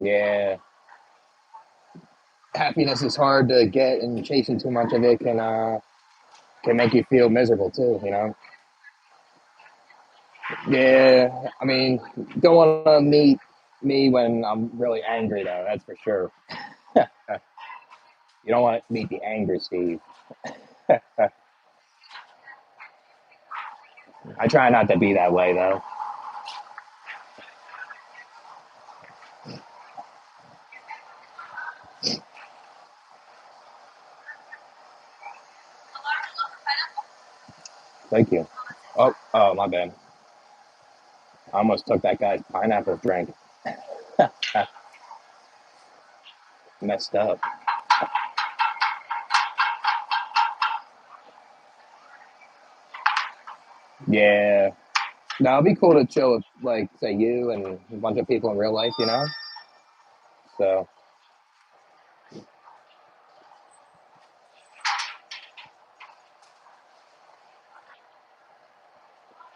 Yeah, happiness is hard to get, and chasing too much of it can make you feel miserable too. Yeah, I mean, don't want to meet me when I'm really angry though. That's for sure. You don't want to meet the angry Steve. I try not to be that way though. Thank you. Oh, my bad. I almost took that guy's pineapple drink. Messed up. Yeah. No, it'd be cool to chill with, like, say, you and a bunch of people in real life. So,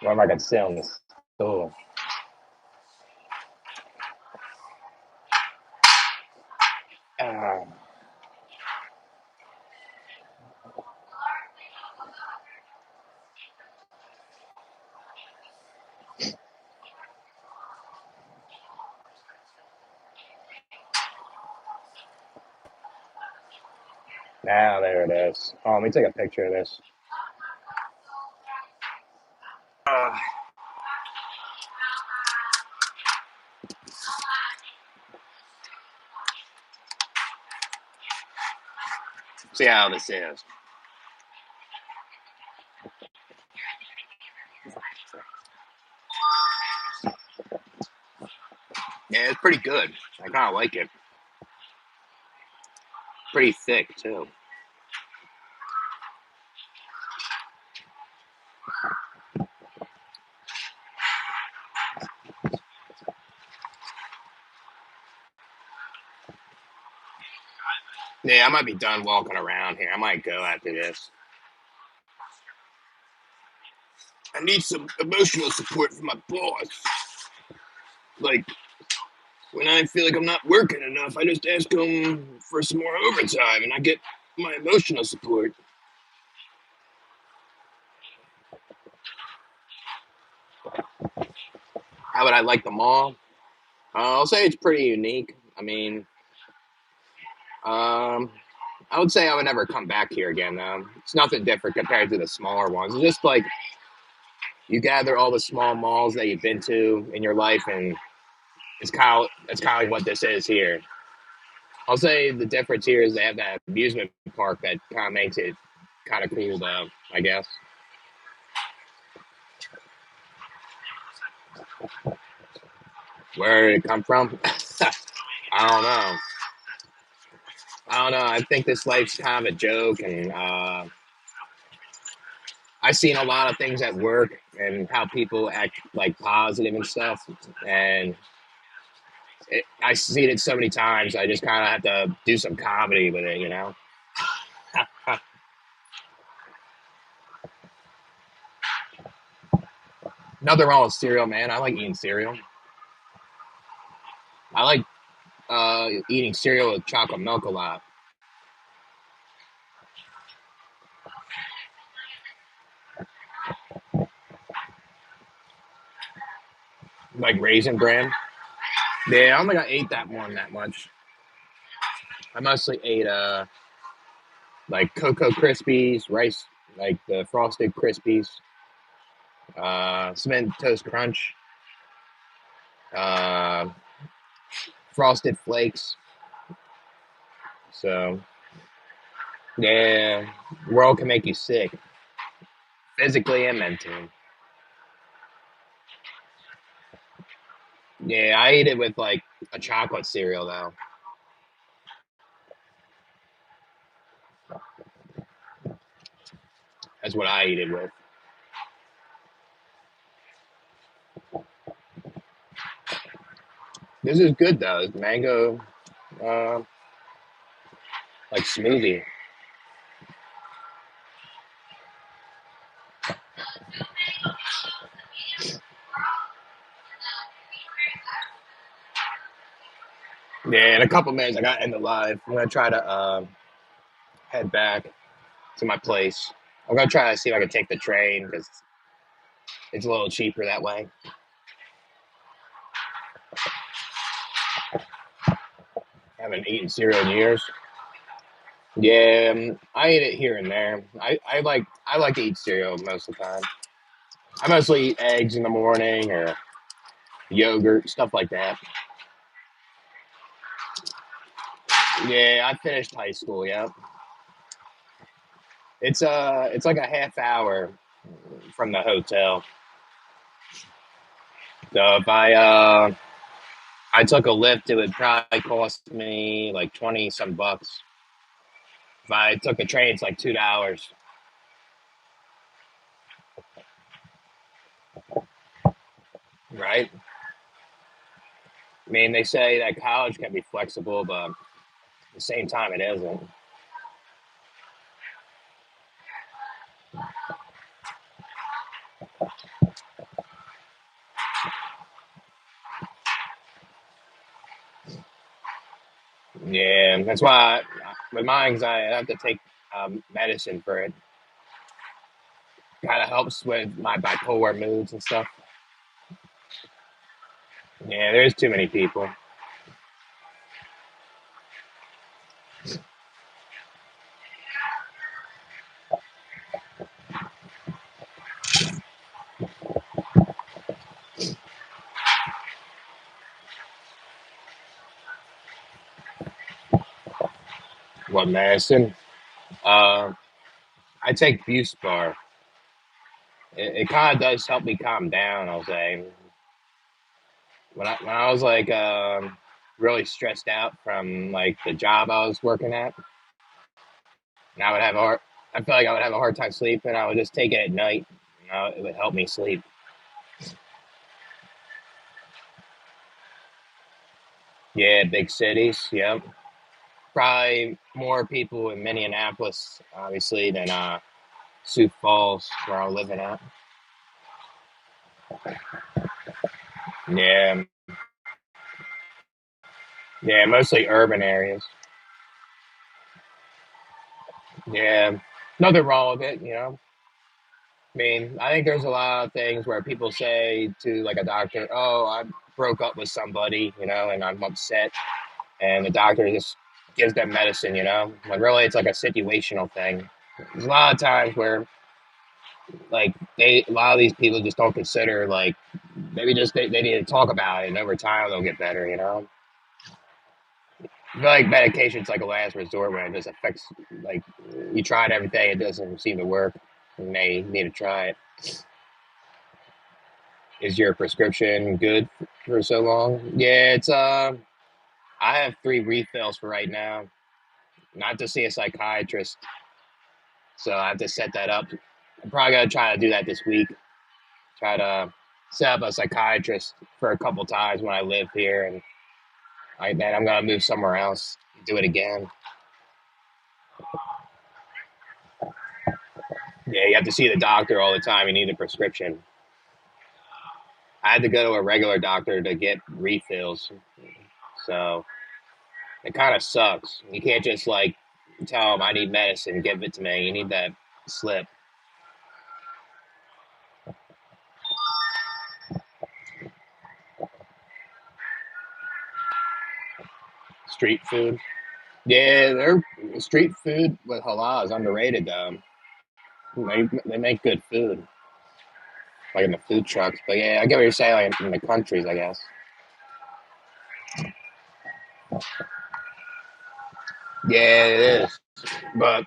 wherever I could sit on this stool. Uh, now, there it is. Oh, let me take a picture of this. Uh, See how this is. Yeah, it's pretty good. I kind of like it. Pretty thick, too. Yeah, I might be done walking around here. I might go after this. I need some emotional support from my boss. Like, when I feel like I'm not working enough, I just ask him for some more overtime and I get my emotional support. How would I like the mall? I'll say it's pretty unique. I mean, um, I would say I would never come back here again, though. It's nothing different compared to the smaller ones. It's just like you gather all the small malls that you've been to in your life, and it's kind of like what this is here. I'll say the difference here is they have that amusement park that kind of makes it kind of cool, though. I guess. Where did it come from? I don't know. I don't know. I think this life's kind of a joke, and I've seen a lot of things at work and how people act like positive and stuff, and I've seen it so many times. I just kind of have to do some comedy with it, you know. Nothing wrong with cereal, man. I like eating cereal. I like eating cereal with chocolate milk a lot, like Raisin Bran. Yeah, I don't think I ate that one that much. I mostly ate like Cocoa Krispies, rice, like the Frosted Krispies, Cinnamon Toast Crunch, uh, Frosted Flakes. So yeah, the world can make you sick, physically and mentally. Yeah, I ate it with like a chocolate cereal though. That's what I eat it with. This is good though. It's mango, uh, like smoothie. Yeah, in a couple minutes I got to end the live. I'm gonna try to head back to my place. I'm gonna try to see if I can take the train because it's a little cheaper that way. I haven't eaten cereal in years. Yeah, I eat it here and there. I like to eat cereal most of the time. I mostly eat eggs in the morning or yogurt, stuff like that. Yeah, I finished high school. Yeah, it's like a half hour from the hotel. So if I took a lift, it would probably cost me like 20 some bucks. If I took a train, it's like $2, right? I mean, they say that college can be flexible, but at the same time, it isn't. Yeah, that's why with my anxiety, I have to take medicine for it. Kind of helps with my bipolar moods and stuff. Yeah, there's too many people. What medicine? Uh, I take Buspar. It kind of does help me calm down. I'll say when I was like really stressed out from like the job I was working at, and I would have a hard, I feel like I would have a hard time sleeping. I would just take it at night. It would help me sleep. Yeah, big cities. Yep. Probably more people in Minneapolis, obviously, than Sioux Falls, where I'm living at. Yeah, yeah, mostly urban areas. Yeah, nothing wrong with it, you know. I mean, I think there's a lot of things where people say to like a doctor, "Oh, I broke up with somebody, you know, and I'm upset," and the doctor just gives them medicine, you know. When really it's like a situational thing. There's a lot of times where like a lot of these people just don't consider like maybe just they need to talk about it, and over time they'll get better, you know. I feel like medication's like a last resort when it just affects like you tried everything, it doesn't seem to work, and they need to try it. Is your prescription good for so long? Yeah, it's I have 3 refills for right now. Not to see a psychiatrist, so I have to set that up. I'm probably gonna try to do that this week. Try to set up a psychiatrist for a couple times when I live here, and then I'm gonna move somewhere else, do it again. Yeah, you have to see the doctor all the time. You need a prescription. I had to go to a regular doctor to get refills, so it kind of sucks. You can't just like tell them I need medicine, give it to me. You need that slip. Street food. Yeah, their street food with halal is underrated though. They make good food, like in the food trucks. But yeah, I get what you're saying, like in the countries, I guess. Yeah, it is. But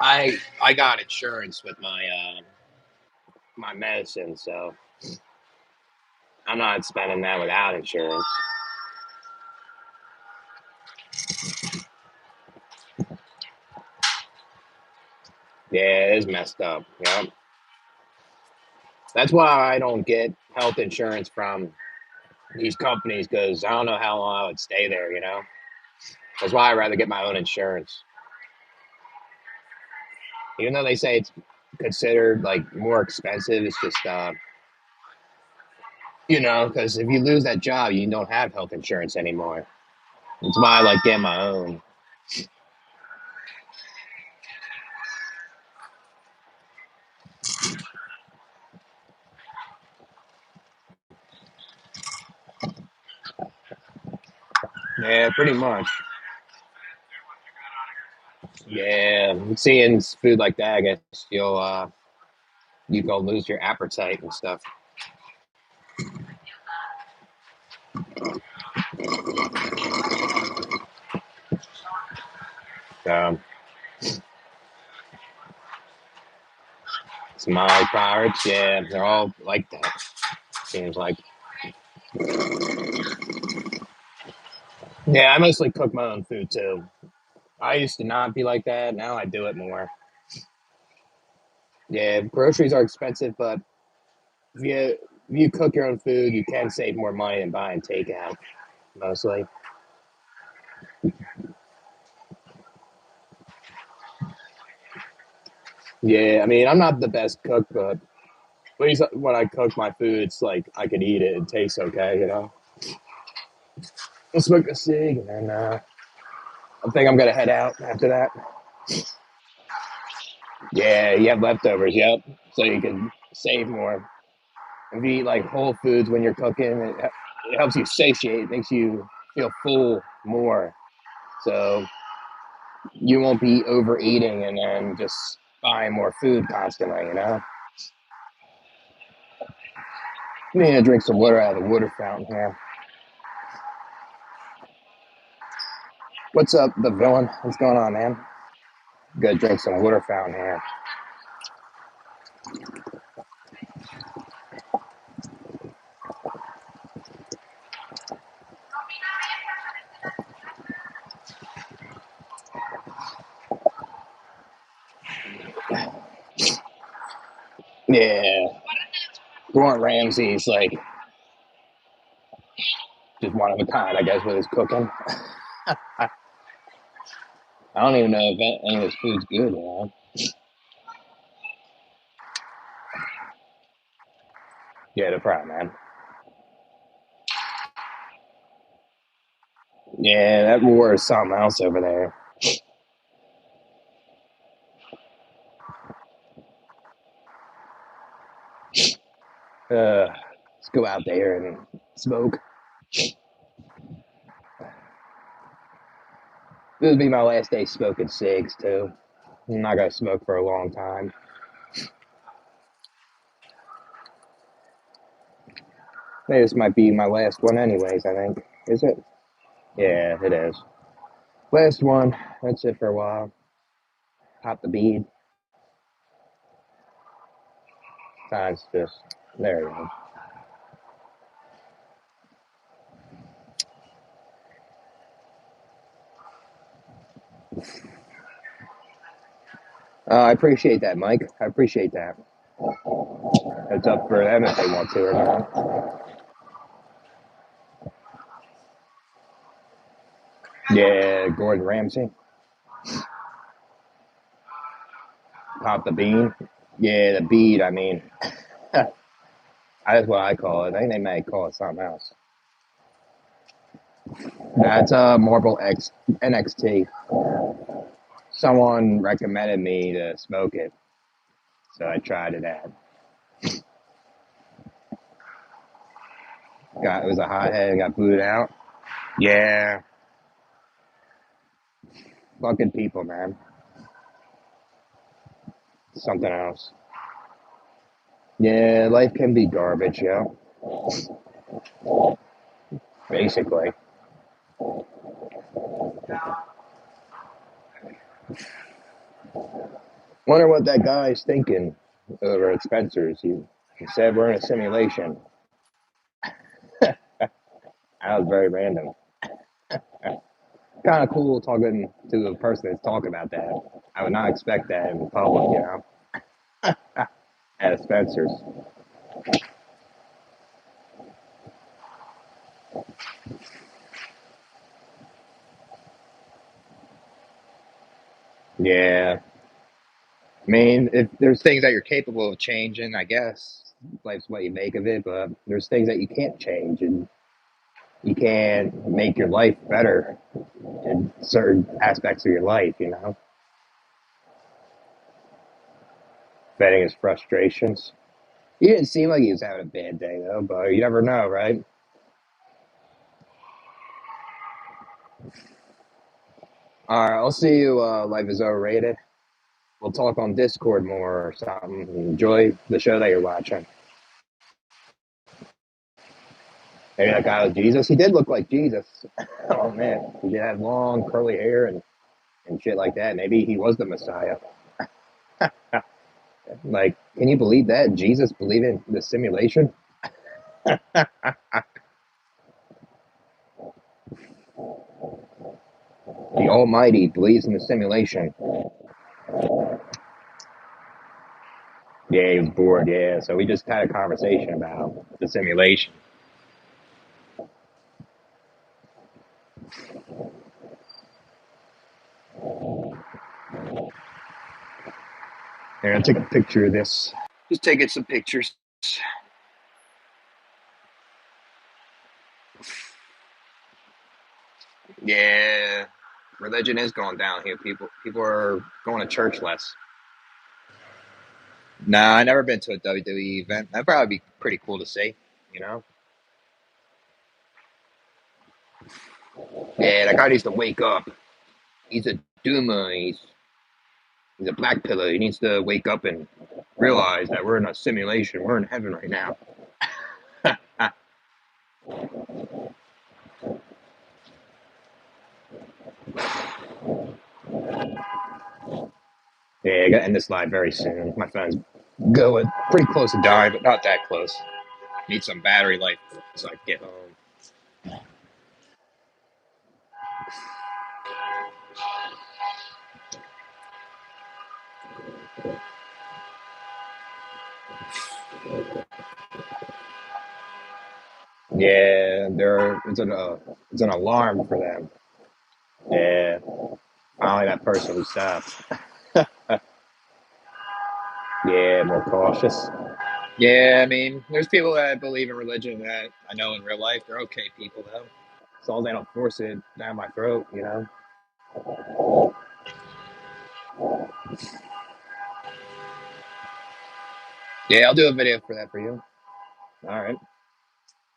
I got insurance with my medicine, so I'm not spending that without insurance. Yeah, it is messed up. Yeah, that's why I don't get health insurance from these companies because I don't know how long I would stay there. You know, that's why I'd rather get my own insurance. Even though they say it's considered like more expensive, it's just you know, because if you lose that job, you don't have health insurance anymore. That's why I like getting my own. Yeah, pretty much. Yeah, seeing food like that, I guess you go lose your appetite and stuff. It's my priorities. Yeah, they're all like that. Seems like. Yeah, I mostly cook my own food too. I used to not be like that. Now I do it more. Yeah, groceries are expensive, but if you if you cook your own food, you can save more money than buying takeout. Mostly. Yeah, I mean, I'm not the best cook, but at least when I cook my food, it's like I can eat it. It tastes okay, you know. I'll smoke a cig, and then I think I'm gonna head out after that. Yeah, you have leftovers. Yep, so you can save more. If you eat like whole foods when you're cooking, it helps you satiate. It makes you feel full more. So you won't be overeating and then just buying more food constantly. You know. I'm gonna drink some water out of the water fountain here. What's up, the villain? What's going on, man? Go drink some water fountain here. Yeah, Gordon Ramsay's like just one of a kind, I guess, with his cooking. I don't even know if any of this food's good, Yeah, no problem, man. Yeah, that war is something else over there. Let's go out there and smoke. This will be my last day smoking cigs, too. I'm not going to smoke for a long time. This might be my last one, anyways, I think. Is it? Yeah, it is. Last one. That's it for a while. Pop the bead. Time's just. There you go. I appreciate that, Mike. I appreciate that. It's up for them if they want to or not. Yeah, Gordon Ramsay. Pop the bean. Yeah, the bead, I mean. That's what I call it. I think they might call it something else. That's Marble X NXT. Someone recommended me to smoke it, so I tried it out. It was a hothead, got booted out. Yeah, fucking people, man. Something else. Yeah, life can be garbage, yo. Basically. Wonder what that guy's thinking over at Spencer's. He said we're in a simulation. That was very random. Kind of cool talking to a person that's talking about that. I would not expect that in public, at Spencer's. Yeah. I mean, if there's things that you're capable of changing, I guess life's what you make of it, but there's things that you can't change, and you can't make your life better in certain aspects of your life. Venting his frustrations. He didn't seem like he was having a bad day, though, but you never know, right? All right, I'll see you. Life is overrated. We'll talk on Discord more or something. Enjoy the show that you're watching. Maybe that guy was Jesus. He did look like Jesus. Oh man, he did have long curly hair and shit like that. Maybe he was the Messiah. Like, can you believe that? Jesus believed in the simulation? The Almighty believes in the simulation. Yeah, he was bored, yeah. So we just had a conversation about the simulation. Here, I'll take a picture of this. Just taking some pictures. Yeah, religion is going down here. People are going to church less. Nah, I never been to a WWE event. That'd probably be pretty cool to see. You know? Yeah, that guy needs to wake up. He's a doomer. He's a black pillar. He needs to wake up and realize that we're in a simulation. We're in heaven right now. Yeah, I gotta end this live very soon. My phone's going pretty close to dying, but not that close. Need some battery life so I can get home. Yeah, it's an alarm for them. Yeah, Finally, that person who stopped. Yeah, more cautious. Yeah, I mean, there's people that believe in religion that I know in real life. They're okay people, though. As long as they don't force it down my throat, you know? Yeah, I'll do a video for that for you. All right.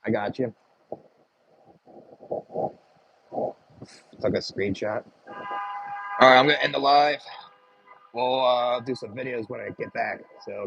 I got you. Took a screenshot. All right, I'm going to end the live. We'll do some videos when I get back. So